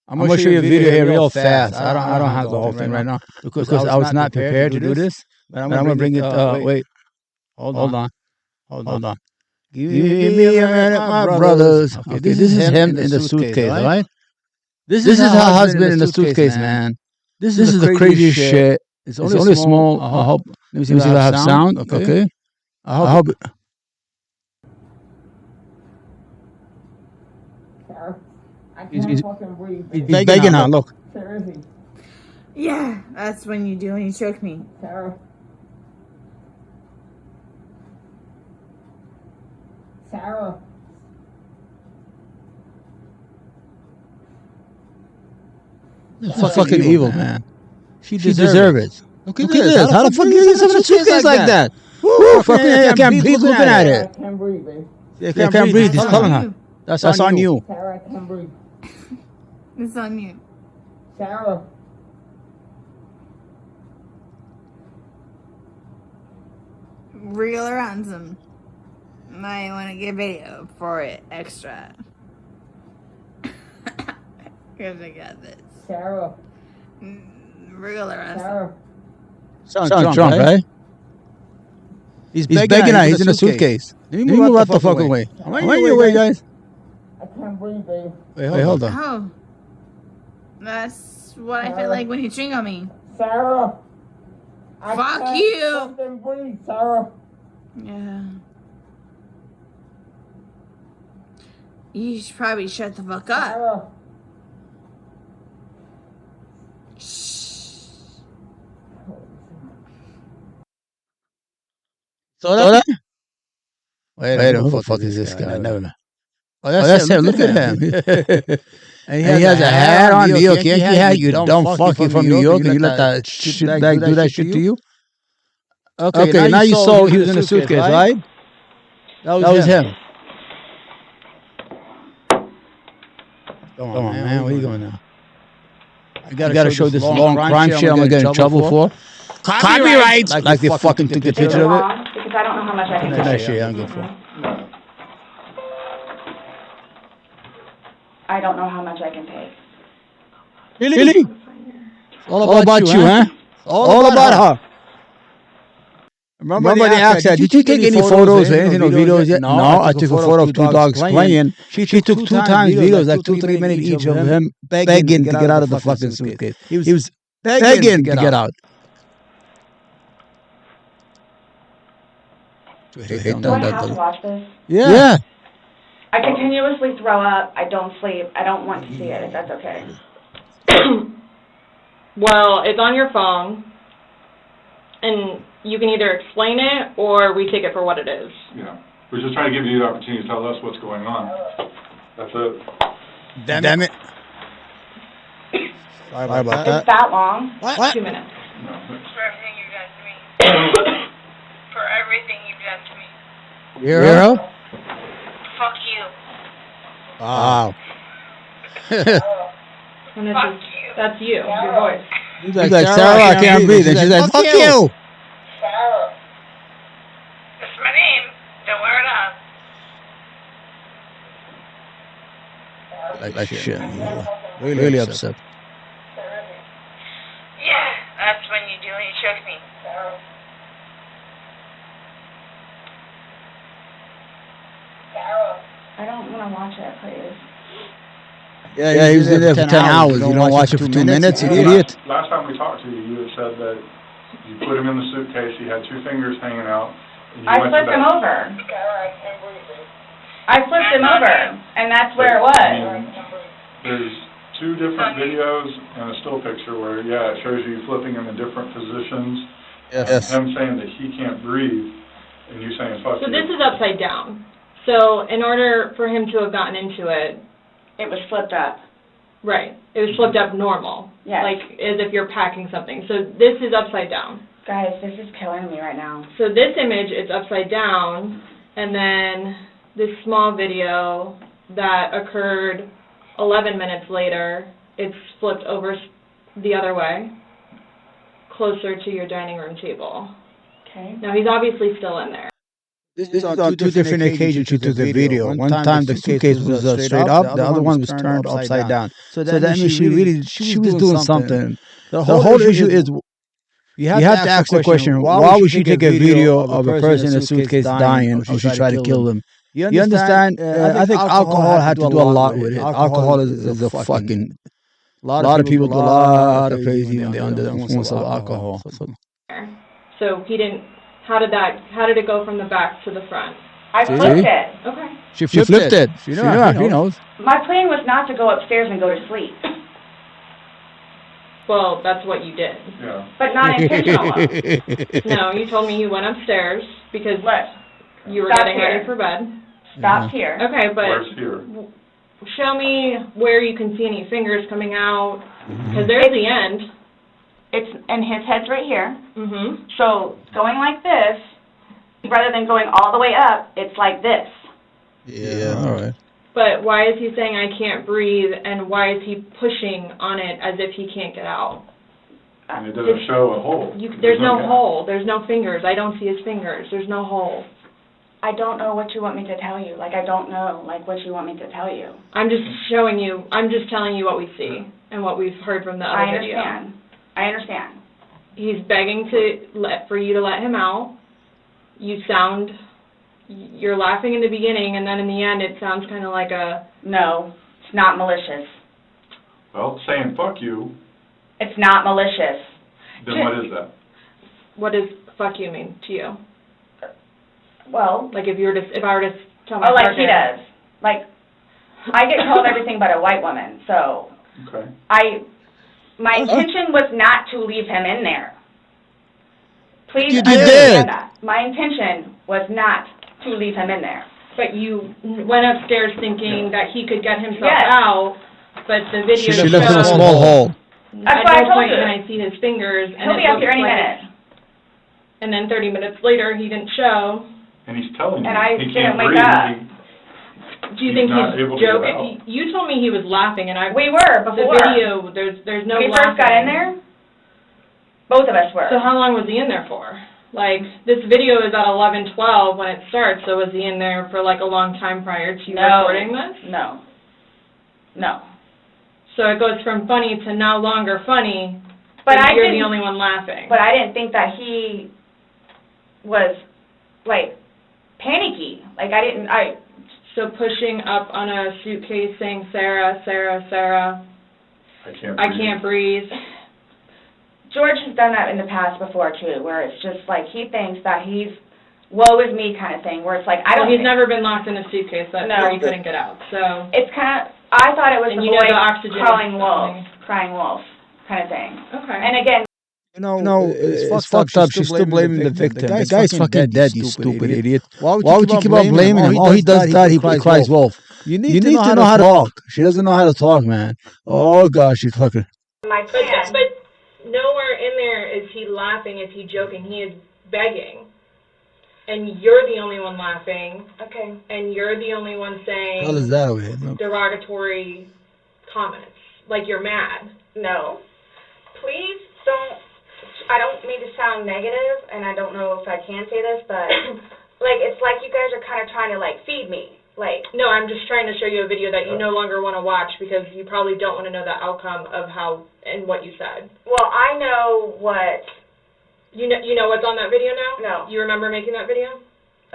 I'm gonna show you a video here real fast. I don't have the whole thing right now because I was not prepared to do this. But I'm gonna bring it. Wait. Hold on. Give me a minute, my brothers. Okay, this is him in the suitcase, all right? This is her husband in the suitcase, man. This is the craziest shit. It's only small. I hope. Let me see if I have sound. Okay. I hope. He's begging her. Look. Yeah, that's when you do when you choke me. Sarah. It's fucking evil, man. She deserves it. Look at this. How the fuck you get something in a suitcase like that? Woo, fucking, I can't breathe looking at it. I can't breathe, babe. I can't breathe. He's telling her. That's on you. Sarah, I can't breathe. It's on you. Sarah. Real or ransom. Might want to get video for it extra. Because I got this. Sarah. Real or ransom. Sounds drunk, right? He's begging her. He's in a suitcase. Let me move out the fucking way. I'm on your way, guys. I can't breathe, babe. Wait, hold on. Oh. That's what I feel like when you ching on me. Sarah! Fuck you! Fucking breathe, Sarah! Yeah. You should probably shut the fuck up. Sarah! So that? Wait, who the fuck is this guy? Never mind. Oh, that's him. Look at him. And he has a hat on. New York Yankee hat. You dumb fuck. You from New York and you let that shitbag do that shit to you? Okay, now you saw he was in a suitcase, right? That was him. Come on, man. Where you going now? I gotta show this long crime shit I'm gonna get in trouble for. Copyright! Like they fucking took the picture of it. Because I don't know how much I can That take. shit I'm good for. I don't know how much I can take. Really? All about you, huh? All about her. Remember they asked her, did you take any photos or anything or videos yet? No, I took a photo of two dogs playing. She took 2 times videos, like 2-3 minutes each of him begging to get out of the fucking suitcase. He was begging to get out. Do I have to watch this? Yeah. I continuously throw up. I don't sleep. I don't want to see it, if that's okay. Well, it's on your phone, and you can either explain it or we take it for what it is. Yeah. We're just trying to give you the opportunity to tell us what's going on. That's it. Damn it. Sorry about It's that long? What? 2 minutes. No. For everything you've done to me. For everything you've done to me. You hear her? Fuck you. Wow. And this Fuck is, you. that's you, your voice. He's like, Sarah, I can't breathe. And she's like, fuck you. Sarah. That's my name. Don't wear it up. Like shit. Really upset. Yeah, that's when you do when you choke me. I don't want to watch it, please. Yeah, he was in there for 10 hours. You don't watch it for 2 minutes, you idiot. Last time we talked to you, you had said that you put him in the suitcase, he had 2 fingers hanging out. And you I went to flipped bed. him over. I flipped him over, and that's where it was. There's 2 different videos and a still picture where, yeah, it shows you flipping him in different positions. Yes. Him saying that he can't breathe, and you saying, fuck you. So this is upside down. So in order for him to have gotten into it, It was flipped up. right, it was flipped up normal. Yes. Like as if you're packing something. So this is upside down. Guys, this is killing me right now. So this image, it's upside down, and then this small video that occurred 11 minutes later, it's flipped over the other way, closer to your dining room table. Okay. Now, he's obviously still in there. This is on 2 different occasions she took the video. One time the suitcase was straight up, the other one was turned upside down. So that means she was doing something. The whole issue is, you have to ask the question, why would she take a video of a person in a suitcase dying or she try to kill them? You understand? I think alcohol had to do a lot with it. Alcohol is a fucking... A lot of people do a lot of crazy when they're under the influence of alcohol. So he didn't, how did it go from the back to the front? I flipped it. Okay. She flipped it. She knows. My plan was not to go upstairs and go to sleep, Well, that's what you did. Yeah. but not intentional. No, you told me you went upstairs because What? you were Stop getting here. ready for bed. Stopped here. Okay, but Where's here? show me where you can see any fingers coming out, because there's the end. And his head's right here. Mm-hmm. So going like this, rather than going all the way up, it's like this. Yeah, all right. But why is he saying I can't breathe, and why is he pushing on it as if he can't get out? And it doesn't show a hole. There's no hole. There's no fingers. I don't see his fingers. There's no hole. I don't know what you want me to tell you. Like, I don't know, like, what you want me to tell you. I'm just showing you. I'm just telling you what we see and what we've heard from the other video. I understand. He's begging for you to let him out. You're laughing in the beginning, and then in the end, it sounds kind of like a... No, it's not malicious. Well, saying fuck you, It's not malicious. then what is that? What does fuck you mean to you? Well, Like if I were to tell my like partner... he does. Like, I get told everything but a white woman, so Okay. my intention was not to leave him in there. Please You understand did. that. My intention was not to leave him in there. But you went upstairs thinking that he could get himself Yes. out, but the video She left him a shows small hole. That's at what I no told point you. can I see his fingers. And He'll it be up looks here any like- minute. And then 30 minutes later, he didn't show. And he's telling you And I he didn't can't wake breathe. up. Do you He's think not he's able to get joking? out. You told me he was laughing, and We were the before. video, there's no When we laughing. first got in there, both of us were. So how long was he in there for? Like, this video is at 11:12 when it starts, so was he in there for like a long time prior to you recording this? No. No. So it goes from funny to no longer funny, But and I you're didn't, the only one laughing. but I didn't think that he was, like, panicky. Like, So pushing up on a suitcase saying, Sarah, Sarah, Sarah, I can't I breathe. can't breathe. George has done that in the past before, too, where it's just like he thinks that he's woe is me kind of thing, where it's like, I don't Well, he's think- never been locked in a suitcase No. where he couldn't get out, so. It's kind of, I thought it was And the you know boy the oxygen crying is wolf, something. crying wolf kind of thing. Okay. And again, No, it's fucked up. She's still blaming the victim. The guy's fucking dead, you stupid idiot. Why would you keep on blaming him? All he does that, he cries wolf. You need to know how to talk. She doesn't know how to talk, man. Oh, gosh, she's fucking... my plan, But nowhere in there is he laughing, is he joking, he is begging. And you're the only one laughing, okay, and you're the only one saying How is that weird? derogatory comments, like you're mad. no. Please don't, I don't mean to sound negative, and I don't know if I can say this, but, like, it's like you guys are kind of trying to, like, feed me. Like, No, I'm just trying to show you a video that you no longer want to watch because you probably don't want to know the outcome of how and what you said. well, I know what, You know what's on that video now? No. You remember making that video?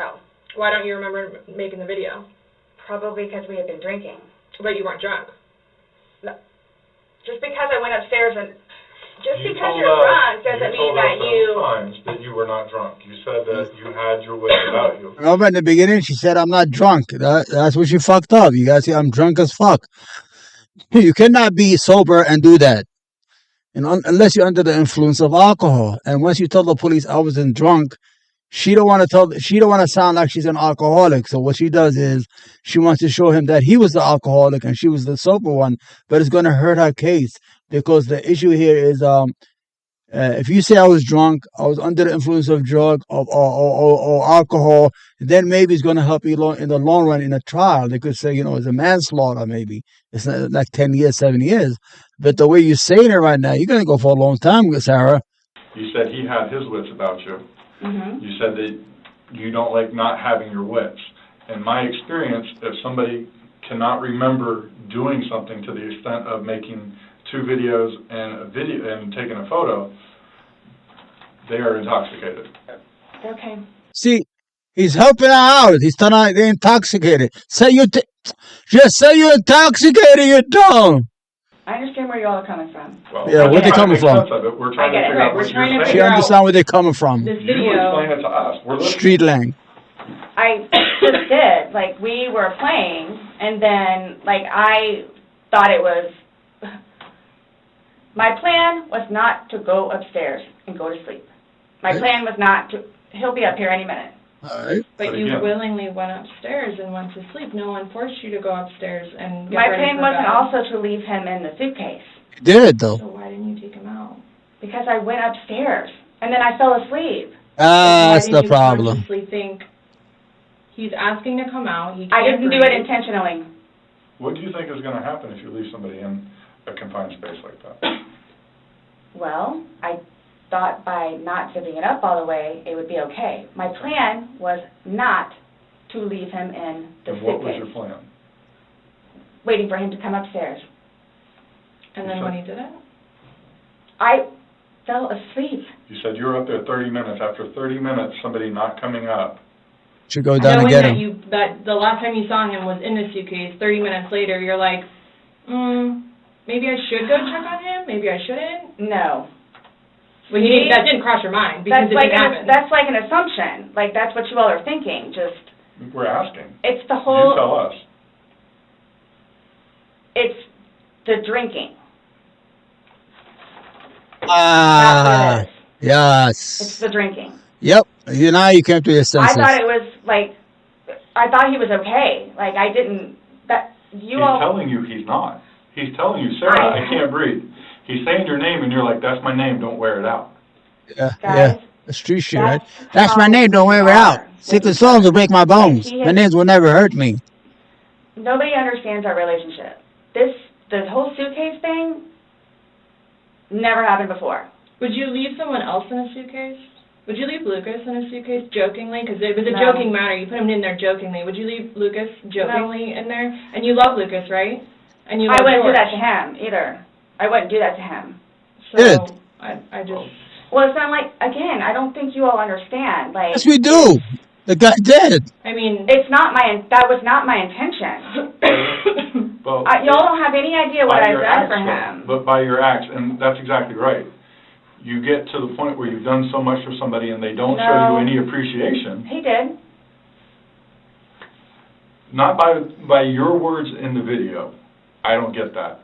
oh, Why don't you remember making the video? Probably because we had been drinking. But you weren't drunk. Just because I went upstairs and, just You because told you're us- drunk doesn't mean that You told us several times that you were not drunk. You said that you had your wits about you. Remember in the beginning, she said, I'm not drunk. That's what she fucked up. You guys see, I'm drunk as fuck. You cannot be sober and do that. And unless you're under the influence of alcohol. And once you tell the police I wasn't drunk, she don't want to sound like she's an alcoholic. So what she does is she wants to show him that he was the alcoholic and she was the sober one, but it's going to hurt her case because the issue here is if you say I was drunk, I was under the influence of drug or alcohol, then maybe it's going to help you in the long run in a trial. They could say, it's a manslaughter maybe. It's not like 10 years, 7 years. But the way you're saying it right now, you're going to go for a long time, Sarah. You said he had his wits about you. Mm-hmm. You said that you don't like not having your wits. In my experience, if somebody cannot remember doing something to the extent of making 2 videos and taking a photo, they are intoxicated. Okay. See, he's helping her out. He's telling her they're intoxicated. Just say you're intoxicated, you're dumb. I understand where you all are coming from. Well, Yeah, where they coming from? We're trying to figure out what trying you're to She figure saying. out- understand where they're coming from. This You video. explain it to us. We're listening. Street lang. I just did. Like, we were playing, and then, like, I thought it was... My plan was not to go upstairs and go to sleep. My plan was not to... He'll be up here any minute. All right. But But you again- willingly went upstairs and went to sleep. No one forced you to go upstairs and get My ready plan for wasn't bed. also to leave him in the suitcase, You did it, though. So why didn't you take him out? because I went upstairs, and then I fell asleep. That's Why the did you problem. consciously think he's asking to come out? He can't I didn't do breathe. it intentionally. What do you think is going to happen if you leave somebody in a confined space like that? Well, I thought by not zipping it up all the way, it would be okay. My plan was not to leave him in the And what was suitcase, your plan? waiting for him to come upstairs. And then when he did it? I fell asleep. You said you were up there 30 minutes. After 30 minutes, somebody not coming up. Should go down and Knowing get that him. that the last time you saw him was in the suitcase, 30 minutes later, you're like, maybe I should go check on him, maybe I shouldn't? No. Well, that didn't cross your mind because it didn't happen. That's like an assumption. Like, that's what you all are thinking. Just, We're asking. it's the You whole, tell us. it's the drinking. That's Ah, what it is. It's yes. the drinking. Yep. Now you came to your I senses. thought it was, like, I thought he was okay. Like, I didn't, He's telling you he's not. He's telling you, Sarah, I can't breathe. He's saying your name, and you're like, that's my name, don't wear it out. Yeah, guys, That's street shit, right? that's That's my how name, don't wear it we out. are. Secret songs will break my bones. he My has- names will never hurt me. Nobody understands our relationship. The whole suitcase thing never happened before. Would you leave someone else in a suitcase? Would you leave Lucas in a suitcase jokingly? Because it was a No. joking matter. You put him in there jokingly. Would you leave Lucas jokingly in there? And you love Lucas, right? And you love I wouldn't do George. that to him either. I wouldn't do that to him. So Good. I just... Well, it's not like, again, I don't think you all understand. Like, Yes, we do. The guy did. I mean... that was not my intention. Well, Y'all don't have any idea what by I've your done acts, for though. him. But by your acts, and that's exactly right. You get to the point where you've done so much for somebody and they don't show No. you any appreciation, He did. not by your words in the video. I don't get that.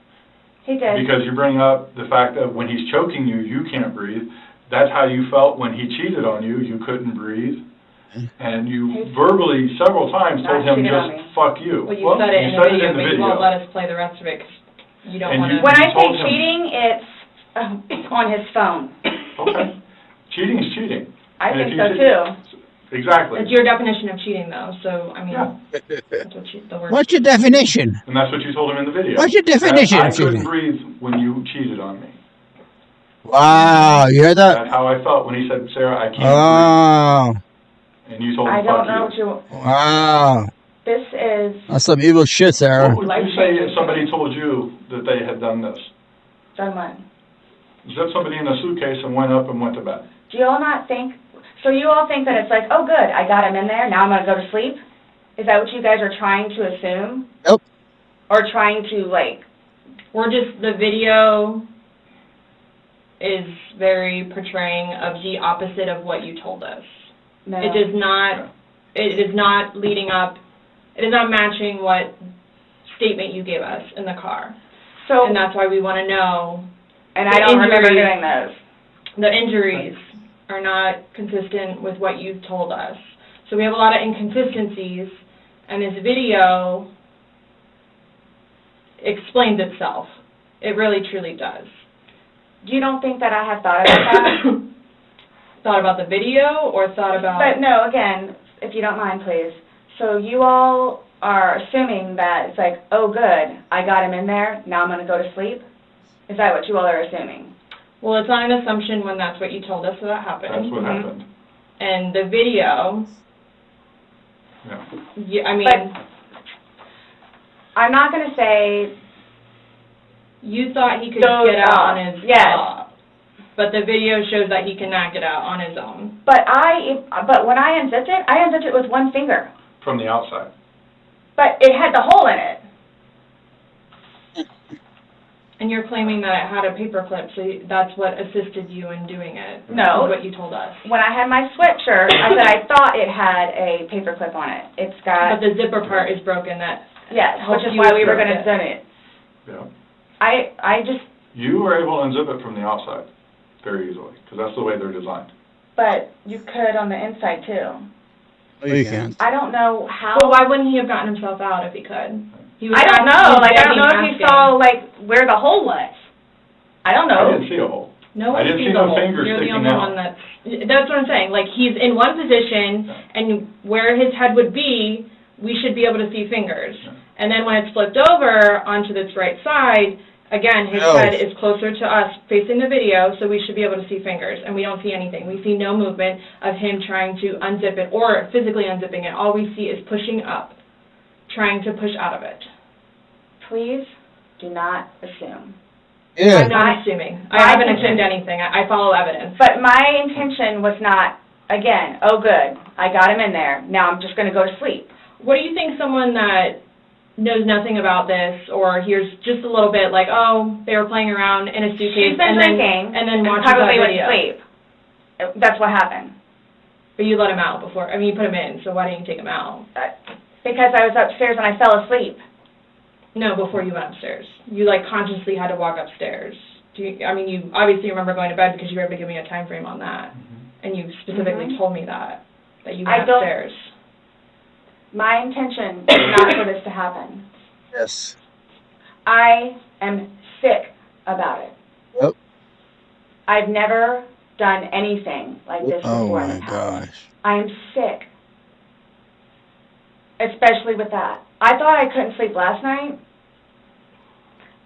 He did. Because you bring up the fact that when he's choking you, you can't breathe. That's how you felt when he cheated on you. You couldn't breathe. And you verbally, several times, told Not him cheated on just, me. fuck you. Well, you said it in the said video, but you won't let us play the rest of it 'cause you don't And want you- to... When I say told him. cheating, it's on his phone. Okay. Cheating is cheating. I And if think you so say- too. Exactly. It's your definition of cheating, though, so, I mean, Yeah. that's what the word... What's your definition? And that's what you told him in the video. What's your definition That I of cheating? couldn't breathe when you cheated on me. Wow, you heard That's that? how I felt when he said, Sarah, I can't Oh, breathe. And you told him, I don't know fuck you. what you, wow. this is That's some evil shit, Sarah. What would you say if somebody told you that they had done this? done what? Zipped somebody in a suitcase and went up and went to bed. Do you all not think, so you all think that it's like, oh good, I got him in there, now I'm gonna go to sleep? Is that what you guys are trying to assume? Nope. Or trying to, like... We're just, the video is very portraying of the opposite of what you told us. No. It is not leading up, it is not matching what statement you gave us in the car. So, and that's why we want to know. And I don't remember doing those. The injuries are not consistent with what you told us. So we have a lot of inconsistencies, and this video explains itself. It really, truly does. You don't think that I have thought about that? Thought about the video, or thought about... But no, again, if you don't mind, please. So you all are assuming that it's like, oh, good, I got him in there, now I'm going to go to sleep? Is that what you all are assuming? Well, it's not an assumption when that's what you told us that happened. That's what happened. And the video... Yeah. I mean... But I'm not going to say... You thought he could get out on his yes. But the video shows that he cannot get out on his own. But when I unzipped it with one finger. From the outside. But it had the hole in it. And you're claiming that it had a paper clip, so that's what assisted you in doing it. No. Is what you told us. When I had my sweatshirt, I said I thought it had a paper clip on it. It's got... But the zipper part is broken. Yes, which is why we were going to zip it. Yeah. I just... You were able to unzip it from the outside very easily, because that's the way they're designed. But you could on the inside, too. No, you can't. I don't know how... Well, why wouldn't he have gotten himself out if he could? I don't know. I don't know if you saw, where the hole was. I don't know. I didn't see a hole. No I one didn't sees see the no hole. fingers You're the sticking only out. one that's what I'm saying. Like, he's in one position, and where his head would be, we should be able to see fingers. Yeah. And then when it's flipped over onto this right side, again, his head is closer to us facing the video, so we should be able to see fingers, and we don't see anything. We see no movement of him trying to unzip it or physically unzipping it. All we see is pushing up, trying to push out of it. Please do not assume. Yeah. I'm not assuming. I haven't assumed anything. I follow evidence. But my intention was not, again, oh, good, I got him in there, now I'm just going to go to sleep. What do you think someone that knows nothing about this or hears just a little bit like, oh, they were playing around in a suitcase She's been drinking and then watches that probably went video? to sleep. That's what happened. But you let him out before. I mean, you put him in, so why didn't you take him out? Because I was upstairs and I fell asleep. No, before you went upstairs. You, consciously had to walk upstairs. You obviously remember going to bed because you were able to give me a time frame on that. Mm-hmm. And you specifically told me that you I went don't- upstairs. My intention is not for this to happen. Yes. I am sick about it. Yep. I've never done anything like this Oh before in my the past. gosh. I am sick. Especially with that. I thought I couldn't sleep last night.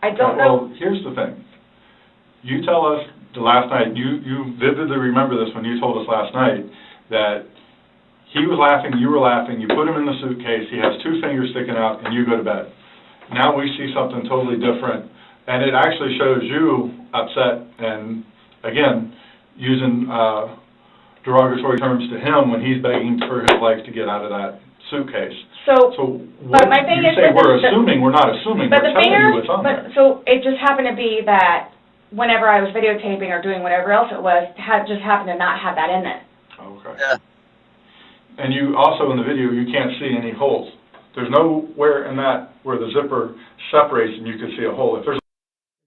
I don't know. Well, here's the thing. You tell us the last night, you vividly remember this when you told us last night, that he was laughing, you were laughing, you put him in the suitcase, he has two fingers sticking out, and you go to bed. Now we see something totally different, and it actually shows you upset and, again, using derogatory terms to him when he's begging for his life to get out of that suitcase. So what my thing you is say that we're the- assuming, we're not assuming, but we're the telling you fingers, what's on there. so it just happened to be that whenever I was videotaping or doing whatever else it was, just happened to not have that in it. Okay. Yeah. And you also, in the video, you can't see any holes. There's nowhere in that where the zipper separates and you can see a hole. If there's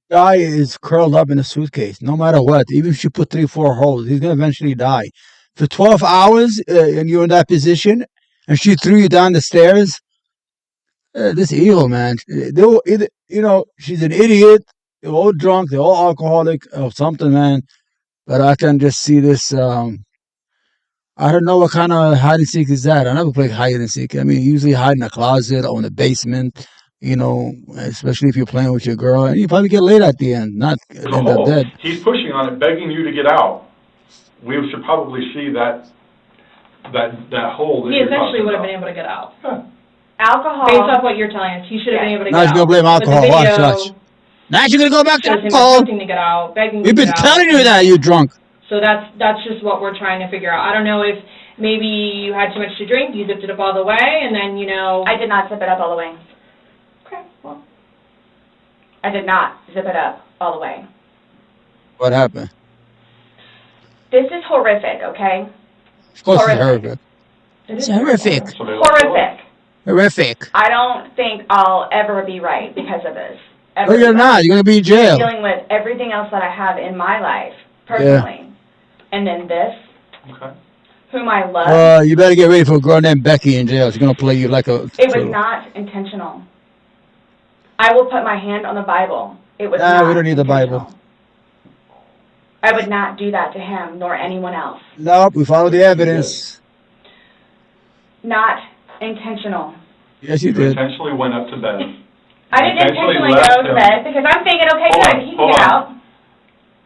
Guy is curled up in a suitcase, no matter what. Even if you put 3-4 holes, he's gonna eventually die. For 12 hours, and you're in that position, and she threw you down the stairs. This evil, man. They were either, she's an idiot. They're all drunk. They're all alcoholic or something, man. But I can just see this. I don't know what kind of hide and seek is that. I never played hide and seek. I mean, usually hide in a closet or in the basement, especially if you're playing with your girl. And you probably get laid at the end, not end up dead. He's pushing on it, begging you to get out. We should probably see that hole that He you're essentially talking would have about. been able to get out. Yeah. Alcohol. Based off what you're telling us, he should have been able to Now get she's out. gonna blame But the alcohol. Watch, video watch. Now she's gonna go back to shows him alcohol. attempting to get out, begging We've to been get out. telling you that, you drunk. So that's just what we're trying to figure out. I don't know if maybe you had too much to drink, you zipped it up all the way, and then, you know... I did not zip it up all the way. Okay, well... I did not zip it up all the way. What happened? This is horrific, okay? Of course it's horrific. It's horrific. Horrific. Horrific. I don't think I'll ever be right because of this. Oh, you're not. You're going to be in jail. Dealing with everything else that I have in my life, personally. Yeah. And then this, whom I love. You better get ready for a girl named Becky in jail. She's going to play you like a... It was not intentional. I will put my hand on the Bible. It was not we don't need the Bible. I would not do that to him, nor anyone else. Nope, we follow the evidence. Not intentional. Yes, you You did. intentionally went up to bed. I didn't intentionally go to bed because I'm thinking, okay, good, he can get out.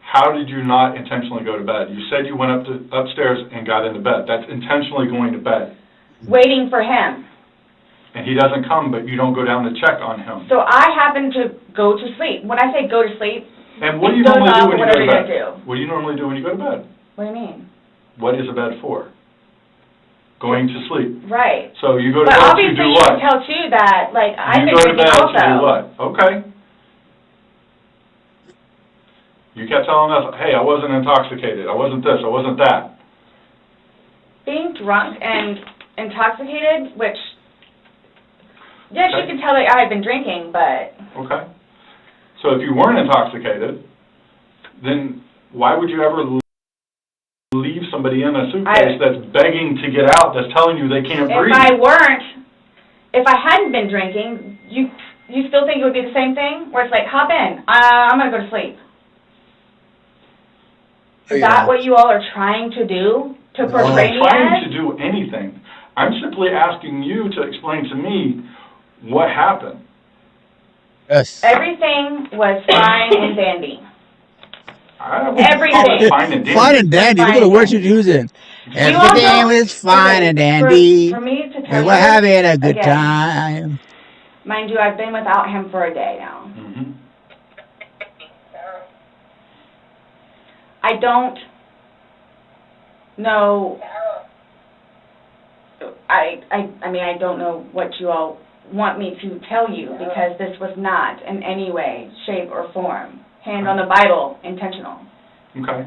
How did you not intentionally go to bed? You said you went upstairs and got into bed. That's intentionally going to bed. Waiting for him. And he doesn't come, but you don't go down to check on him. So I happen to go to sleep. When I say go to sleep, and what do you normally do when you go to bed? Do. What do you normally do when you go to bed? What do you mean? What is a bed for? Going to sleep. Right. So you go to bed to do what? But obviously you can tell too that, like, I've been drinking also. You go to bed to do what? Okay. You kept telling us, hey, I wasn't intoxicated. I wasn't this. I wasn't that. Being drunk and intoxicated, which, yes, you can tell that I had been drinking, but... Okay. So if you weren't intoxicated, then why would you ever leave somebody in a suitcase that's begging to get out, that's telling you they can't breathe? If I hadn't been drinking, you still think it would be the same thing? Where it's like, hop in, I'm going to go to sleep. Is that what you all are trying to do? To portray me as? I'm not trying to do anything. I'm simply asking you to explain to me what happened. Yes. Everything was fine and dandy. Everything. Fine and dandy. Look at the words you're using. Everything was fine and dandy. For me to tell you, we're having a good time. Mind you, I've been without him for a day now. Mm-hmm. I don't know. I mean, I don't know what you all want me to tell you, because this was not in any way, shape, or form, hand on the Bible, intentional. Okay.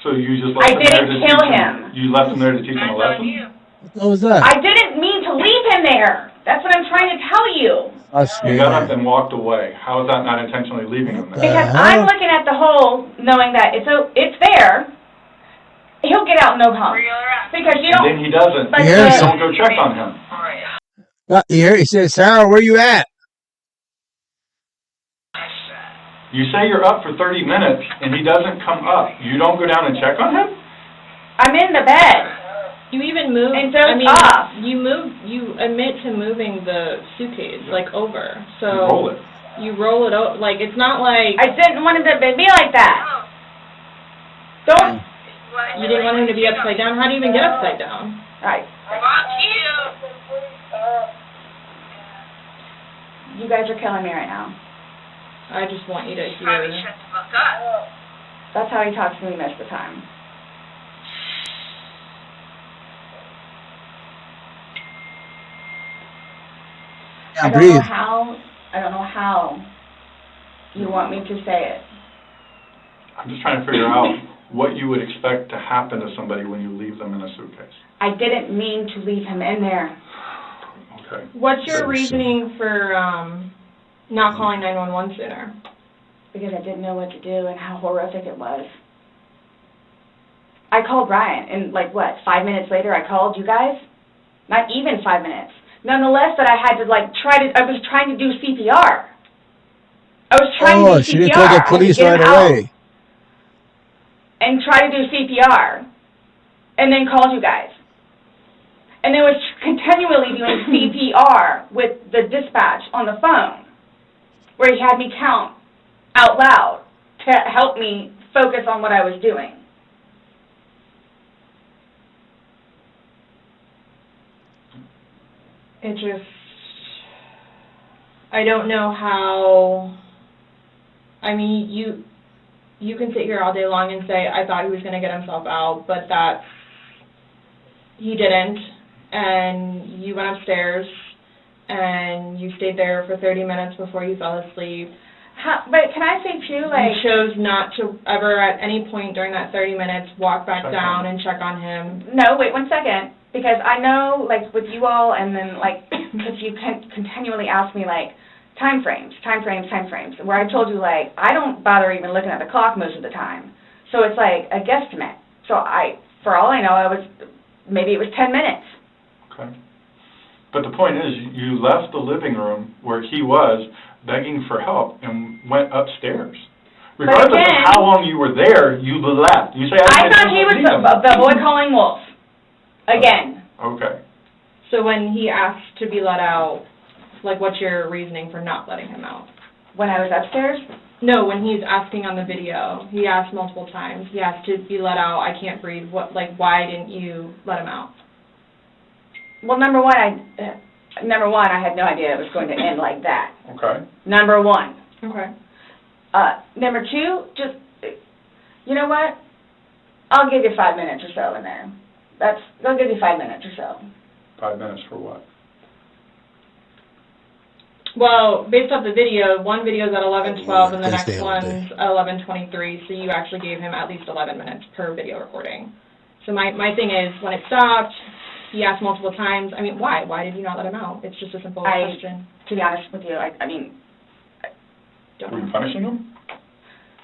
So you just left him there to teach him? I didn't kill him. You left him there to teach him a lesson? What was that? I didn't mean to leave him there. That's what I'm trying to tell you. You got up and walked away. How is that not intentionally leaving him there? Because I'm looking at the hole, knowing that it's there. He'll get out no problem. Because you don't... And then he doesn't. Like You don't go check on him. He says, Sarah, where you at? You say you're up for 30 minutes, and he doesn't come up. You don't go down and check on him? I'm in the bed. You even moved, off. You admit to moving the suitcase, like, over. So you roll it. You roll it over. Like, it's not like... I didn't want it to be like that. Don't... You didn't want him to be upside down? How do you even get upside down? Right. You guys are killing me right now. I just want you to hear... Probably shut the fuck up. That's how he talks to me most of the time. Yeah, breathe. I don't know how you want me to say it. I'm just trying to figure out what you would expect to happen to somebody when you leave them in a suitcase. I didn't mean to leave him in there. Okay. What's your reasoning for not calling 911 sooner? Because I didn't know what to do and how horrific it was. I called Ryan, and 5 minutes later I called you guys? Not even 5 minutes. Nonetheless, that I had to I was trying to do CPR. I was trying to do CPR. She didn't call the police right away. And try to do CPR. And then called you guys. And then was continually doing CPR with the dispatch on the phone, where he had me count out loud to help me focus on what I was doing. It just, I don't know how, I mean, you can sit here all day long and say, I thought he was going to get himself out, but that's, he didn't, and you went upstairs, and you stayed there for 30 minutes before you fell asleep. But can I say too, like... You chose not to ever at any point during that 30 minutes walk back down and check on him. No, wait 1 second. Because I know, like, with you all, and then, like, because you continually ask me, like, time frames, where I told you, like, I don't bother even looking at the clock most of the time. So it's like a guesstimate. So for all I know, maybe it was 10 minutes. Okay. But the point is, you left the living room where he was begging for help and went upstairs. Regardless of how long you were there, you left. You say, I thought he was the boy calling wolf. Again. Okay. So when he asked to be let out, like, what's your reasoning for not letting him out? When I was upstairs? No, when he's asking on the video, he asked multiple times. He asked to be let out. I can't breathe. Why didn't you let him out? Well, number one, I had no idea it was going to end like that. Okay. Number one. Okay. Number two, just, you know what? I'll give you 5 minutes or so in there. They'll give you 5 minutes or so. 5 minutes for what? Well, based off the video, one video is at 11:12 and the next one's at 11:23, so you actually gave him at least 11 minutes per video recording. So my thing is, when it stopped, he asked multiple times, I mean, why? Why did you not let him out? It's just a simple question. To be honest with you, I mean... Were you punishing him?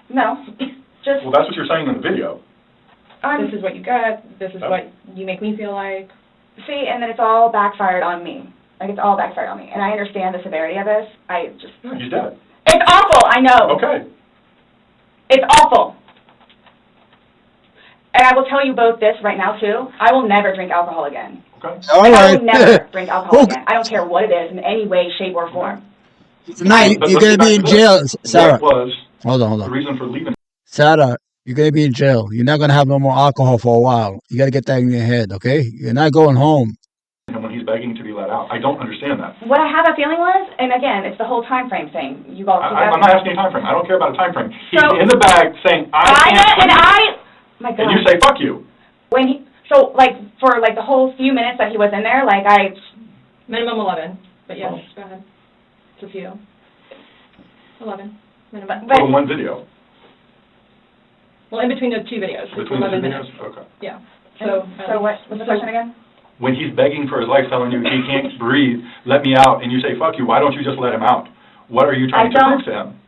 No, just... Well, that's what you're saying in the video. This is what you got, this is what you make me feel like. See, and then it's all backfired on me. Like, it's all backfired on me. And I understand the severity of this. He's dead. It's awful, I know. Okay. It's awful. And I will tell you both this right now, too. I will never drink alcohol again. Okay. All right. I will never drink alcohol again. I don't care what it is in any way, shape, or form. Tonight, you're going to be in jail, Sarah. What was Hold the on. reason for leaving? Sarah, you're going to be in jail. You're not going to have no more alcohol for a while. You got to get that in your head, okay? You're not going home. And when he's begging to be let out, I don't understand that. What I have a feeling was, and again, it's the whole time frame thing. You all keep I'm not asking a time frame. I don't care about a time frame. He's So, in the bag saying, my God. And you say, fuck you. For the whole few minutes that he was in there, Minimum 11, but yes, go ahead. It's a few. 11, minimum. For one video. Well, in between the two videos. Between the 11 two minutes. videos? Okay. Yeah. So what's the question again? When he's begging for his life, telling you he can't breathe, let me out, and you say, fuck you, why don't you just let him out? What are you trying to prove to him?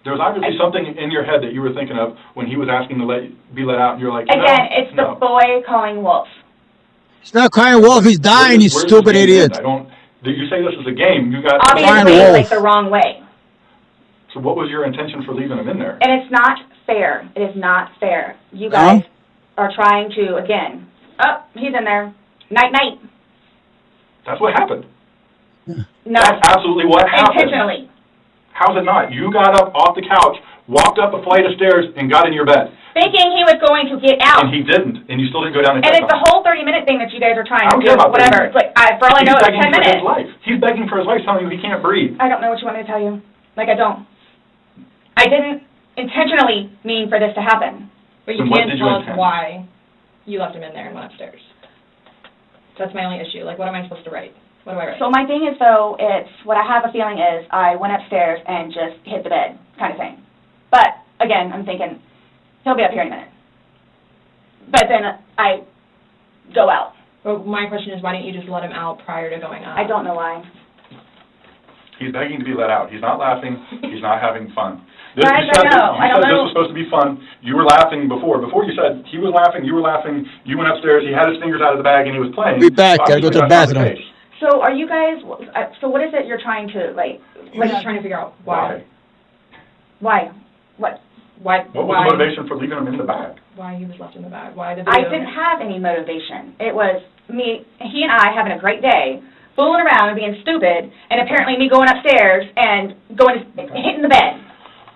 There was obviously something in your head that you were thinking of when he was asking to be let out, and you're like, Again, it's the boy calling wolf. He's not crying wolf. He's dying, you stupid idiot. You say this is a game. You got Obviously, the wrong way. So what was your intention for leaving him in there? And it's not fair. It is not fair. You guys are trying to, again, he's in there. Night, night. That's what happened. No. That's absolutely what happened. Intentionally. How's it not? You got up off the couch, walked up a flight of stairs, and got in your bed. Thinking he was going to get out. And he didn't, and you still didn't go down and check it's the whole 30-minute thing that you guys are trying to do, whatever. It's like, for all I know, it's 10 minutes. He's begging for his life, telling you he can't breathe. I don't know what you want me to tell you. I don't. I didn't intentionally mean for this to happen. But you can't tell us why you left him in there and went upstairs. That's my only issue. What am I supposed to write? What do I write? So my thing is, though, what I have a feeling is I went upstairs and just hit the bed kind of thing. But, again, I'm thinking, he'll be up here in a minute. But then I go out. But my question is, why didn't you just let him out prior to going up? I don't know why. He's begging to be let out. He's not laughing. He's not having fun. I don't know. This was supposed to be fun. You were laughing before. Before you said he was laughing, you were laughing. You went upstairs. He had his fingers out of the bag and he was playing. Be back. Gotta go to the bathroom. So are you guys? So what is it you're trying to We're just trying to figure out why. Why? What? Why? What was the motivation for leaving him in the bag? Why he was left in the bag? Why the video? I didn't have any motivation. It was he and I having a great day, fooling around and being stupid, and apparently me going upstairs and hitting the bed,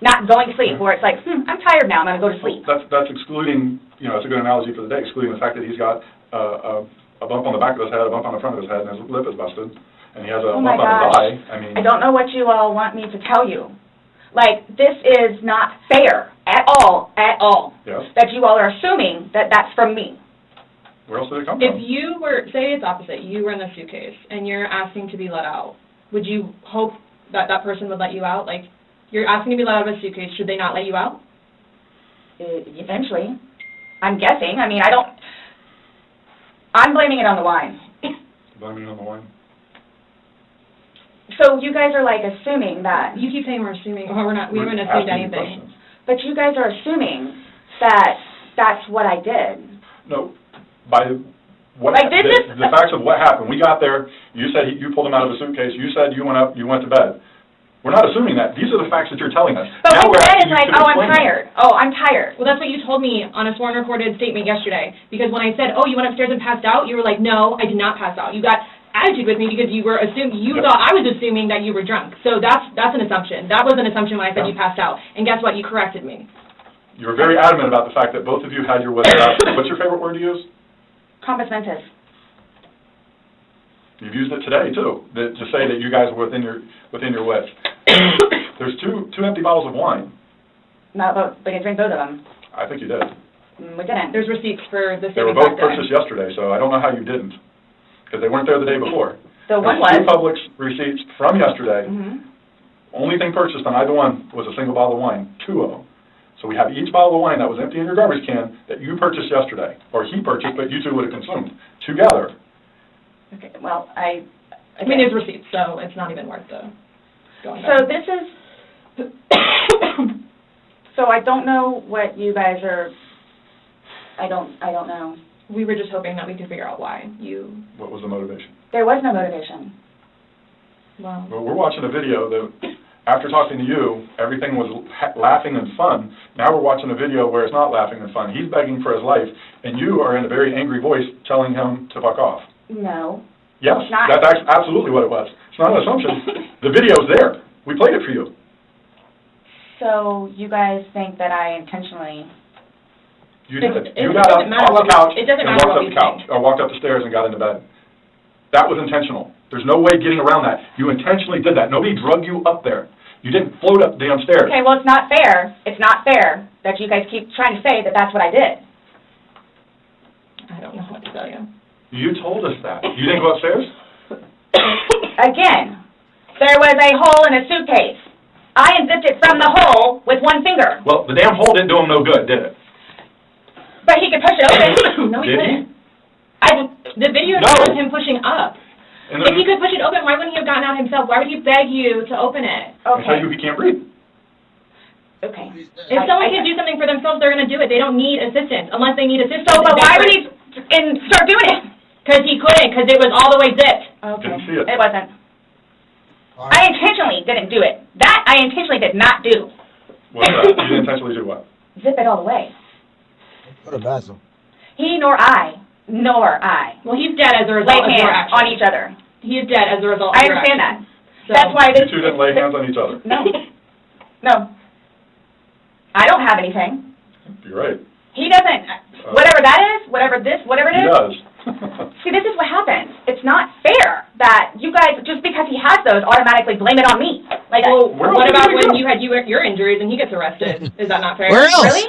not going to sleep, where it's like, I'm tired now, I'm going to go to sleep. That's excluding, it's a good analogy for the day, excluding the fact that he's got a bump on the back of his head, a bump on the front of his head, and his lip is busted, and he has a bump on his eye. I don't know what you all want me to tell you, Like, this is not fair at all, Yes. that you all are assuming that that's from me. Where else did it come If from? you were, say it's opposite, you were in the suitcase, and you're asking to be let out, would you hope that that person would let you out? Like, you're asking to be let out of a suitcase, should they not let you out? Eventually. I'm guessing. I mean, I'm blaming it on the wine. Blaming it on the wine? So you guys are, like, assuming that, You keep saying we're assuming, well, we haven't We're assumed asking you anything. questions. but you guys are assuming that that's what I did. No, by what, Like, this is- the facts of what happened. We got there, you said you pulled him out of the suitcase, you said you went up, you went to bed. We're not assuming that. These are the facts that you're telling us. But Now when we're Brad asking is you like, to oh, I'm explain them. tired. Oh, I'm tired. Well, that's what you told me on a sworn recorded statement yesterday, because when I said, oh, you went upstairs and passed out, you were like, no, I did not pass out. You got attitude with me because you were you Yep. thought I was assuming that you were drunk. So that's an assumption. That was an assumption when I said Yeah. you passed out. And guess what? You corrected me. You were very adamant about the fact that both of you had your wits about you. What's your favorite word to use? Compass mentis. You've used it today, too, to say that you guys were within your wits. There's two empty bottles of wine. Not both. We didn't drink both of them. I think you did. We didn't. There's receipts for the They were statement both back there. purchased yesterday, so I don't know how you didn't, because they weren't there the day before. The one There's two was. Publix receipts from yesterday. Mhm. Only thing purchased on either one was a single bottle of wine, two of them. So we have each bottle of wine that was empty in your garbage can that you purchased yesterday, or he purchased, but you two would have consumed, together. Okay, well, I mean, there's receipts, so it's not even worth the going So back. this is, so I don't know what you guys are, I don't know. We were just hoping that we could figure out why you, What was the motivation? There was no motivation. well, Well, we're watching a video that, after talking to you, everything was laughing and fun. Now we're watching a video where it's not laughing and fun. He's begging for his life, and you are in a very angry voice telling him to fuck off. No. Yes, It's not. that's absolutely what it was. It's not an assumption. The video's there. We played it for you. So you guys think that I intentionally, You It- did. it You got doesn't up matter on the what couch it doesn't and matter walked what up we the couch, think. or walked up the stairs and got into bed. That was intentional. There's no way getting around that. You intentionally did that. Nobody drug you up there. You didn't float up the damn stairs. okay, well, it's not fair that you guys keep trying to say that that's what I did. I don't know what to tell you. You told us that. You didn't go upstairs? Again, there was a hole in a suitcase. I unzipped it from the hole with one finger, Well, the damn hole didn't do him no good, did it? but he could push it open. No, he Did he? couldn't. The video No. shows him pushing up. And If he could push it open, why wouldn't he have gotten out himself? Why would he beg you to open it? I tell you, Okay, he can't breathe. okay. If someone can do something for themselves, they're going to do it. They don't need assistance, unless they need assistance. So, but why would he start doing it? Because he couldn't, because it was all the way zipped. Okay. Didn't see it. It wasn't. I intentionally didn't do it. That I intentionally did not do. What's that? You didn't intentionally do what? Zip it all the way. What a bathroom. He nor I Well, he's dead as a lay result of your hands action. on each other. He is dead as a result I of your understand action. that. So- That's why You this. two didn't lay hands on each other. No. No. I don't have anything. You're right. He doesn't. Whatever that is, whatever it He is. does. See, this is what happens. It's not fair that you guys, just because he has those, automatically blame it on me. Like, Well, Where what else about did we when go? you had your injuries and he gets arrested? Is that not fair? Where else? really?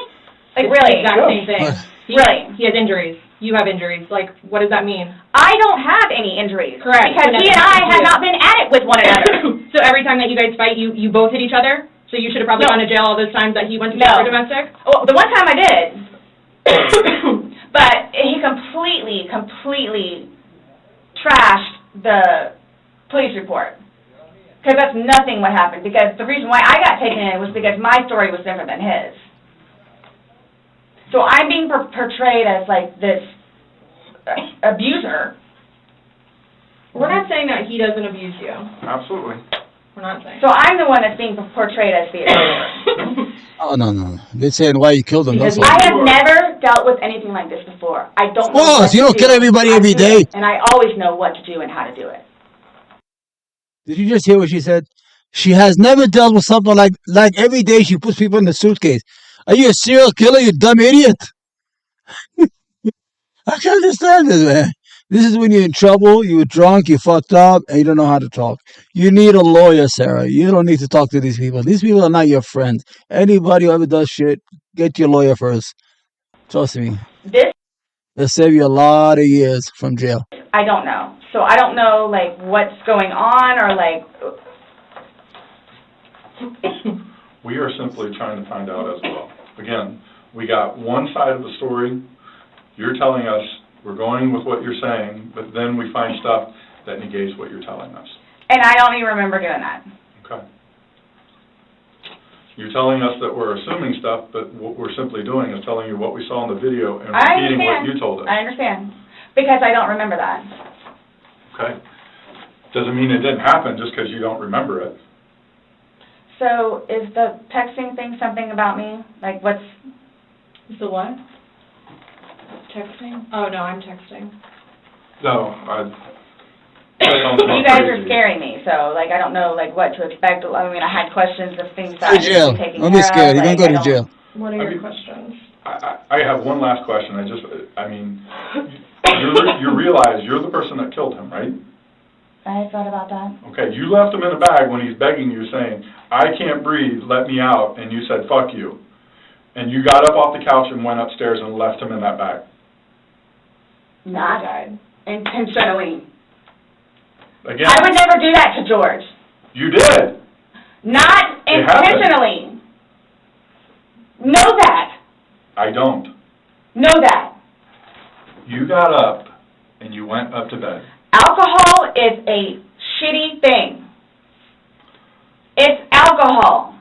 Like, It's the really? exact same thing. Really? He has injuries. You have injuries. Like, what does that mean? I don't have any injuries. Correct. Because But he and nothing I had to do. not been at it with one another. So every time that you guys fight, you both hit each other? So you should have probably No. gone to jail all those times that he went to No. jail for domestic? Well, the one time I did, but he completely trashed the police report. Because that's nothing what happened. Because the reason why I got taken in was because my story was different than his. So I'm being portrayed as like this abuser. We're not saying that he doesn't abuse you. Absolutely. We're not saying. So I'm the one that's being portrayed as the abuser. Oh, no. They're saying why you killed him. That's all. I have never dealt with anything like this before. I don't know course, what you to don't kill do. everybody I every do day. it, and I always know what to do and how to do it. Did you just hear what she said? She has never dealt with something like every day she puts people in the suitcase. Are you a serial killer, you dumb idiot? I can't understand this, man. This is when you're in trouble, you were drunk, you fucked up, and you don't know how to talk. You need a lawyer, Sarah. You don't need to talk to these people. These people are not your friends. Anybody who ever does shit, get your lawyer first. Trust me. This, They'll save you a lot of years from jail. I don't know. So I don't know, like, what's going on, or, like, We are simply trying to find out as well. Again, we got one side of the story. You're telling us, we're going with what you're saying, but then we find stuff that negates what you're telling us. and I don't even remember doing that. Okay. You're telling us that we're assuming stuff, but what we're simply doing is telling you what we saw in the video and I repeating what understand. you told us. I understand, because I don't remember that. Okay? Doesn't mean it didn't happen just because you don't remember it. So is the texting thing something about me? Like, what's, Is the what? Texting? Oh, no, I'm texting. No, you guys are scaring me, so, like, I don't know, like, what to expect. I mean, I had questions of things that Go I to need jail. to be taken Don't be care scared. of. You're going to Like, go I to jail. What are I your mean- questions? I have one last question. You realize you're the person that killed him, right? I thought about that. Okay, you left him in a bag when he's begging you, saying, I can't breathe, let me out, and you said, fuck you. And you got up off the couch and went upstairs and left him in that bag. Not Died. intentionally. Again, I would never do that to George. you did. Not It happened. intentionally. Know that. I don't. Know that. You got up and you went up to bed. Alcohol is a shitty thing. It's alcohol.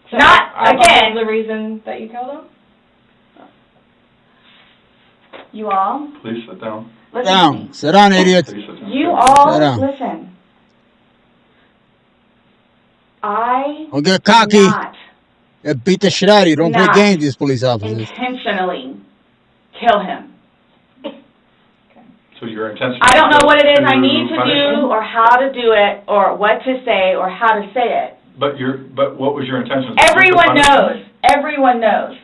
So Not, alcohol again, is the reason that you killed him? you all, Please sit down. listen Sit to down. me. Sit down, idiot. Please sit down. You all, Sit down. listen. I Don't get did cocky. not They beat the shit out of you. Don't play Not games, these police officers. intentionally kill him. So your intention. I don't know what it is I need to punish do, him? or how to do it, or what to say, or how to say it. But what was your intention? Just to Everyone punish knows, him? everyone knows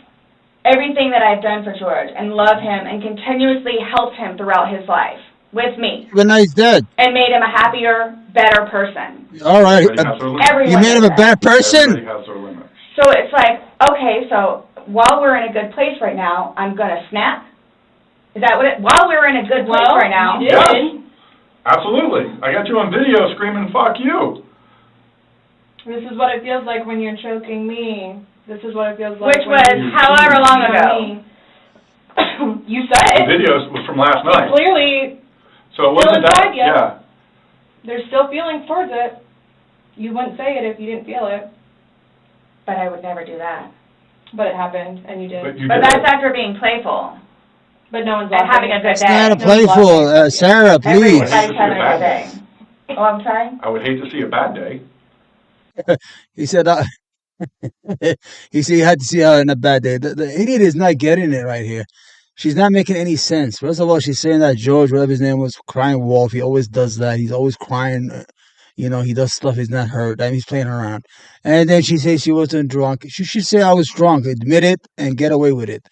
everything that I've done for George, and love him, and continuously helped him throughout his life, with me, But now he's dead. and made him a happier, better person. All right. Everybody has their limits. Everyone You made him knows a bad that. person? Everybody has their limits. So it's like, okay, so while we're in a good place right now, I'm gonna snap? Is that what it, while we're in a good place Well, right now? you did. Yes. Absolutely. I got you on video screaming, fuck you. This is what it feels like when you're choking me. This is what it feels like Which when was you're however long choking ago. me. You said The it. video was from last night. Clearly, So it still wasn't that, inside you. yeah. there's still feelings towards it. You wouldn't say it if you didn't feel it, But I would never do that. but it happened, and you did. But you But did. that's after being playful But no one's and laughing. having a good It's not a day. playful. Sarah, please. Everybody's having a good day. Oh, I'm sorry? I would hate to see a bad day. He said, he said he had to see her in a bad day. The idiot is not getting it right here. She's not making any sense. First of all, she's saying that George, whatever his name was, crying wolf. He always does that. He's always crying. He does stuff he's not hurt. I mean, he's playing around. And then she says she wasn't drunk. She should say I was drunk. Admit it and get away with it.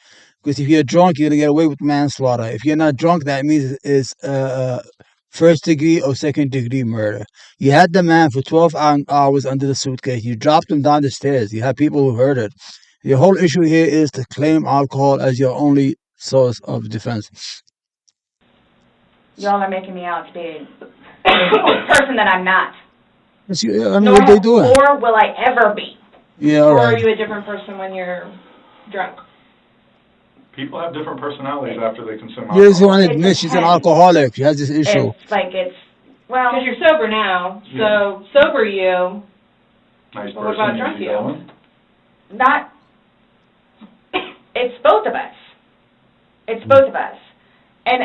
Because if you're drunk, you're going to get away with manslaughter. If you're not drunk, that means it's first degree or second degree murder. You had the man for 12 hours under the suitcase. You dropped him down the stairs. You had people who heard it. Your whole issue here is to claim alcohol as your only source of defense. Y'all are making me out to be a person that I'm not. I mean, what they doing? Or will I ever be. Yeah, all Or are right. you a different person when you're drunk? People have different personalities after they consume You just alcohol. want to admit she's an depends. alcoholic. She has this issue. It's like well, Because you're sober now, so sober you. Nice Well, what person, about drunk easy you? going. not, it's both of us. It's both of us. And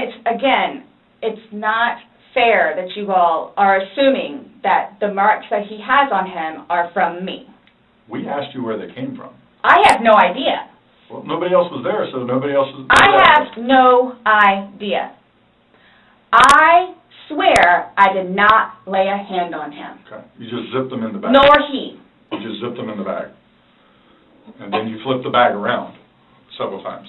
it's not fair that you all are assuming that the marks that he has on him are from me. We asked you where they came from. I have no idea. Well, nobody else was there, so nobody else was I have no idea. I swear I did not lay a hand on him, Okay. You just zipped them in the bag. nor he. You just zipped them in the bag. And then you flipped the bag around several times.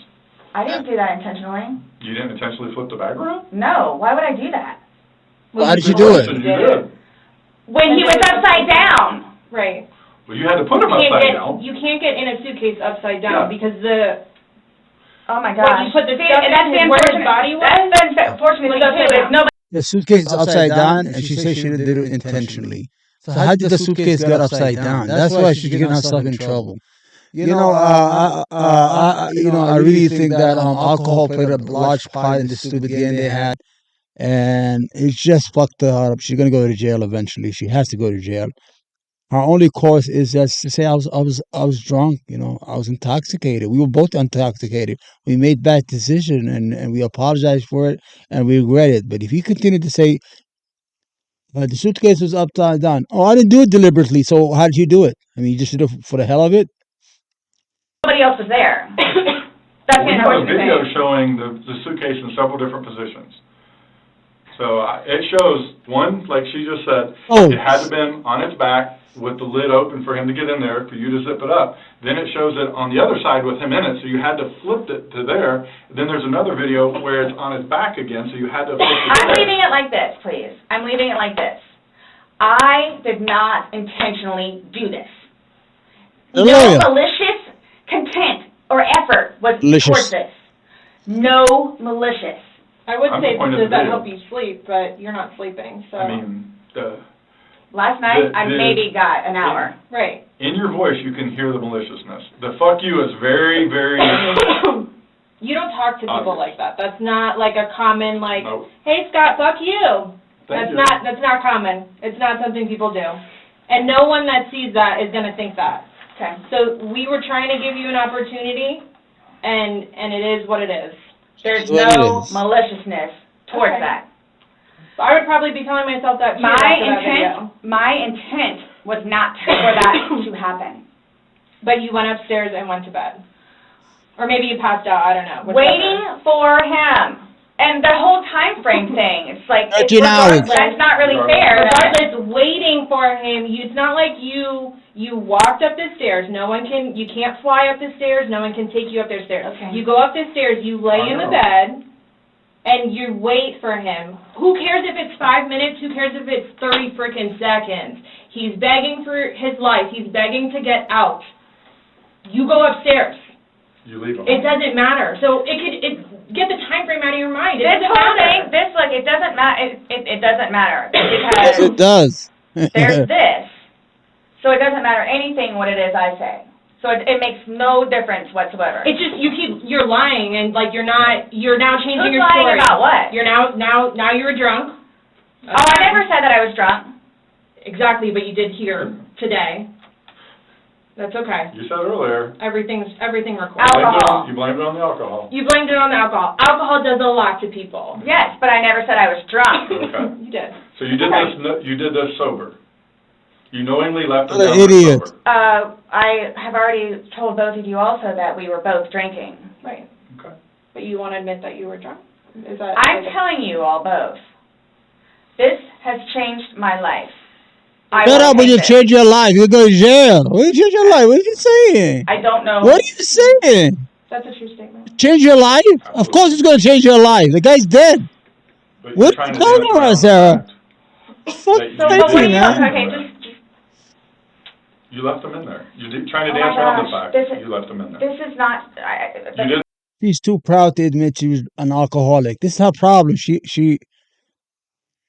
I didn't do that intentionally. You didn't intentionally flip the bag around? No, why would I do that? How did you do it? You did. When he was upside down. Right. Well, you had to put him upside down. You can't get in a suitcase upside down because the Oh my what gosh. you put the See, stuff in that's the is where his unfortunate. body was. That's the unfortunate thing too. Is nobody. The suitcase is upside down, and she says she did it intentionally. So how did the suitcase get upside down? That's why she's getting herself in trouble. I really think that alcohol played a large part in the stupid game they had, and it just fucked her up. She's gonna go to jail eventually. She has to go to jail. Her only course is just to say I was drunk. I was intoxicated. We were both intoxicated. We made bad decision, and we apologized for it, and we regret it. But if you continue to say the suitcase was upside down, oh, I didn't do it deliberately. So how did you do it? I mean, you just did it for the hell of it. Nobody else was there. That's the We have a unfortunate video thing. showing the suitcase in several different positions. So it shows, one, like she just said, Oh. it had to been on its back with the lid open for him to get in there, for you to zip it up. Then it shows it on the other side with him in it, so you had to flip it to there. Then there's another video where it's on its back again, so you had to flip it to I'm there. leaving it like this, please. I'm leaving it like this. I did not intentionally do this. The No lawyer. malicious content or effort was Malicious. towards this. No malicious. I would I'm say, disappointed does that video. help you sleep? But you're not sleeping, so. I mean, Last night, I The- maybe got an hour. Right. in your voice, you can hear the maliciousness. The fuck you is very, very, You don't talk to people Obvious. like that. That's not like a common like, Nope. hey Scott, fuck you. Thank you. That's not common. It's not something people do. And no one that sees that is gonna think that. Okay. So we were trying to give you an opportunity, and it is what it is. There's What it no is. maliciousness towards Okay. that. I would probably be telling myself that too after that video. My intent was not for that to happen. But you went upstairs and went to bed. Or maybe you passed out, I don't know. whichever. Waiting for him. And the whole time frame thing, it's like, 13 hours. that's not really fair. Regardless, waiting for him, it's not like you walked up the stairs. You can't fly up the stairs, no one can take you up the stairs. Okay. You go up the stairs, you lay in the bed, and you wait for him. Who cares if it's 5 minutes? Who cares if it's 30 frickin' seconds? He's begging for his life. He's begging to get out. You go upstairs. you leave them. It doesn't matter. So get the time frame out of your mind. It This doesn't whole matter. thing, it doesn't matter, it doesn't matter, Yes, it because does. there's this, so it doesn't matter anything what it is I say. So it makes no difference whatsoever. It's just you're lying and like you're now changing Who's your lying story. about what? You're now you were drunk. Oh, I never said that I was drunk. Exactly, but you did here today. That's okay. You said earlier. Everything recorded. Alcohol. You blamed it on the alcohol. You blamed it on the alcohol. Alcohol does a lot to people. Yes, but I never said I was drunk. Okay. You did. So you did this. You did this sober. You knowingly left them What an down there idiot. sober. I have already told both of you also that we were both drinking. Right. Okay. But you want to admit that you were drunk? Is that? I'm telling you all both. This has changed my life. I Shut will up when take you this. change your life. You go to jail. What you change your life? What are you saying? I don't know. What are you saying? That's a true statement. Change your life? Of course it's going to change your life. The guy's dead. But What you're trying to you talking dance about, around Sarah? the fact. Fuck But So, you but what do did you, that. man. okay, just, You left them in there. You did, trying to Oh dance my around the gosh, fact. this is- You left them in there. this is not, You did. She's too proud to admit she was an alcoholic. This is her problem.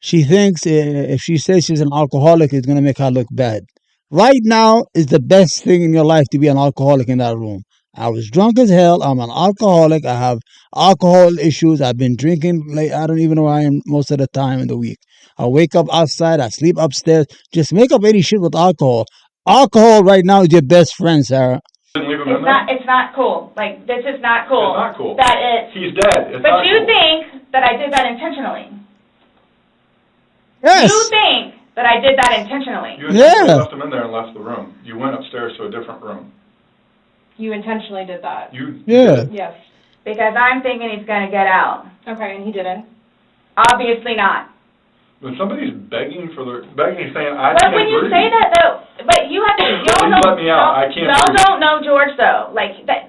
She thinks if she says she's an alcoholic, it's going to make her look bad. Right now is the best thing in your life to be an alcoholic in that room. I was drunk as hell. I'm an alcoholic. I have alcohol issues. I've been drinking. Like, I don't even know where I am most of the time in the week. I wake up outside. I sleep upstairs. Just make up any shit with alcohol. Alcohol right now is your best friend, Sarah. Didn't leave him in it's there. not cool. Like, this is not cool. It's not cool. That it's, He's dead. It's but not you cool. think that I did that intentionally. Yes. You think that I did that intentionally. You intentionally Yeah. left him in there and left the room. You went upstairs to a different room. You intentionally did that. You Yeah. Yes. Because I'm thinking he's gonna get out. Okay, and he didn't. Obviously not. When somebody's begging, saying, I But can't when you breathe. say that though, but you have to, y'all Please don't, let me out. I can't y'all breathe. don't know George though. Like, that,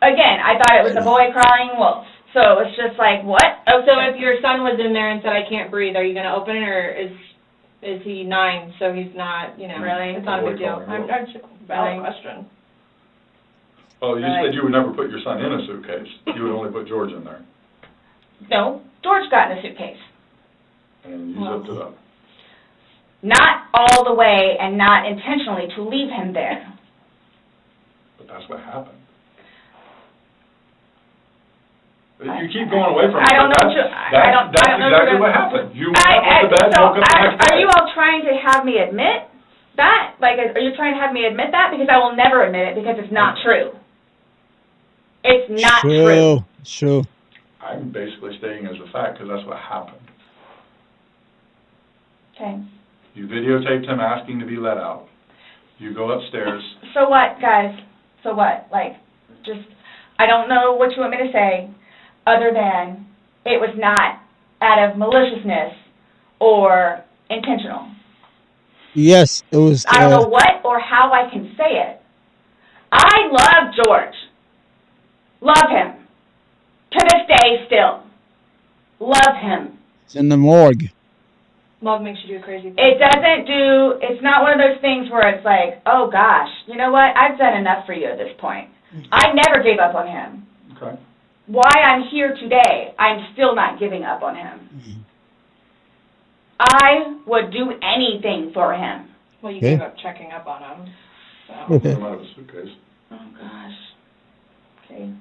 again, I thought it was a boy crying wolf. So it's just like, what? Oh, so if your son was in there and said, I can't breathe, are you going to open it, or is he 9, so he's not, Really? it's not a big deal? Boy calling I'm just valid question. Oh, you said you would never put your son in a suitcase. You would only put George in there. No, George got in a suitcase. And you zipped it up. Not all the way and not intentionally to leave him there. But that's what happened. You keep going away from it. I don't know. That's exactly what happened. You went up with the bed, woke up the next day. Are you all trying to have me admit that? Like, are you trying to have me admit that? Because I will never admit it because it's not true. It's not true. True. I'm basically stating as a fact because that's what happened. Okay. You videotaped him asking to be let out. You go upstairs. So what, guys? So what? Like, just, I don't know what you want me to say other than it was not out of maliciousness or intentional. Yes, it was. I don't know what or how I can say it. I love George. Love him. To this day still. Love him. It's in the morgue. Love makes you do crazy things. It's not one of those things where it's like, oh gosh, you know what, I've done enough for you at this point. I never gave up on him. Okay. Why I'm here today, I'm still not giving up on him. I would do anything for him. Well, you gave up checking up on him. So. Put him out of a suitcase. Oh gosh. Okay.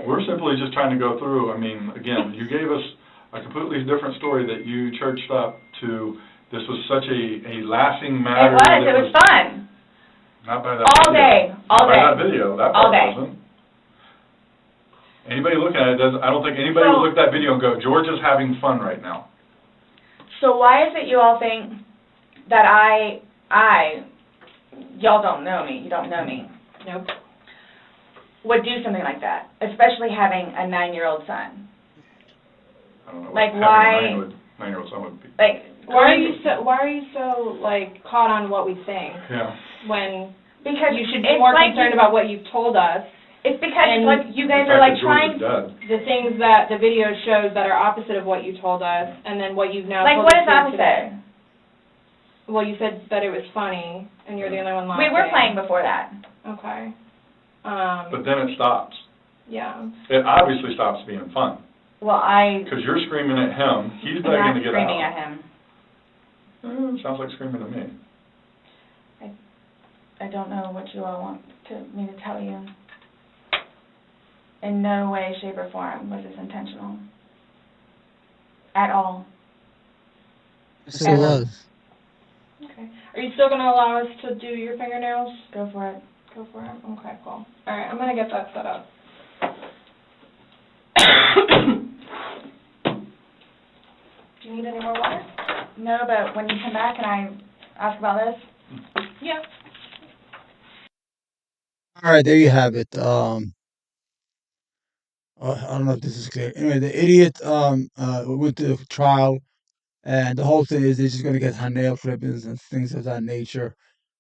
We're simply just trying to go through, I mean, again, you gave us a completely different story that you churched up to, this was such a lasting matter. It was fun. Not by that all video. Day, all not day. By that video, that all part day. wasn't. Anybody looking at it doesn't, I don't think anybody would look at that video and go, George is having fun right now. So why is it you all think that y'all don't know me, you don't know me. Nope. Would do something like that, especially having a 9-year-old son. I don't know. Like what why? Having a 9-year-old son would be. Like why are you so like caught on what we think? Yeah. When because you should be more like concerned about what you've told us. It's because and like you guys are like trying the things that the video shows that are opposite of what you told us, and then what you've now like told what us is opposite? Today. Well, you said that it was funny, and you're the only one laughing. We were playing before that. Okay. But then it stops. Yeah. It obviously stops being fun. Well, because you're screaming at him, he's begging to get out. I'm screaming at him. Sounds like screaming at me. I don't know what you all want me to tell you. In no way, shape, or form was this intentional. At all. Yes, it was. Okay. Are you still going to allow us to do your fingernails? Go for it. Go for it? Okay, cool. All right, I'm going to get that set up. Do you need any more water? No, but when you come back, can I ask about this? Yeah. All right, there you have it. I don't know if this is clear. Anyway, the idiot went to trial, and the whole thing is they're just gonna get her nail clippings and things of that nature,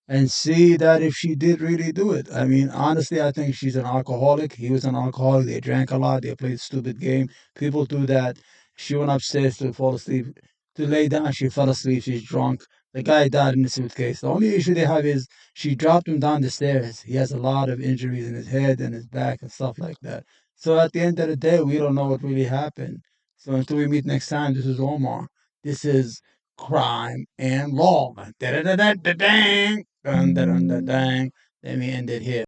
and see that if she did really do it. I mean, honestly, I think she's an alcoholic. He was an alcoholic. They drank a lot. They played a stupid game. People do that. She went upstairs to fall asleep. To lay down, she fell asleep. She's drunk. The guy died in the suitcase. The only issue they have is she dropped him down the stairs. He has a lot of injuries in his head and his back and stuff like that. So at the end of the day, we don't know what really happened. So until we meet next time, this is Omar. This is Crime and Law. Da-da-da-da-da-dang. Dun-da-dun-da-dang. Let me end it here.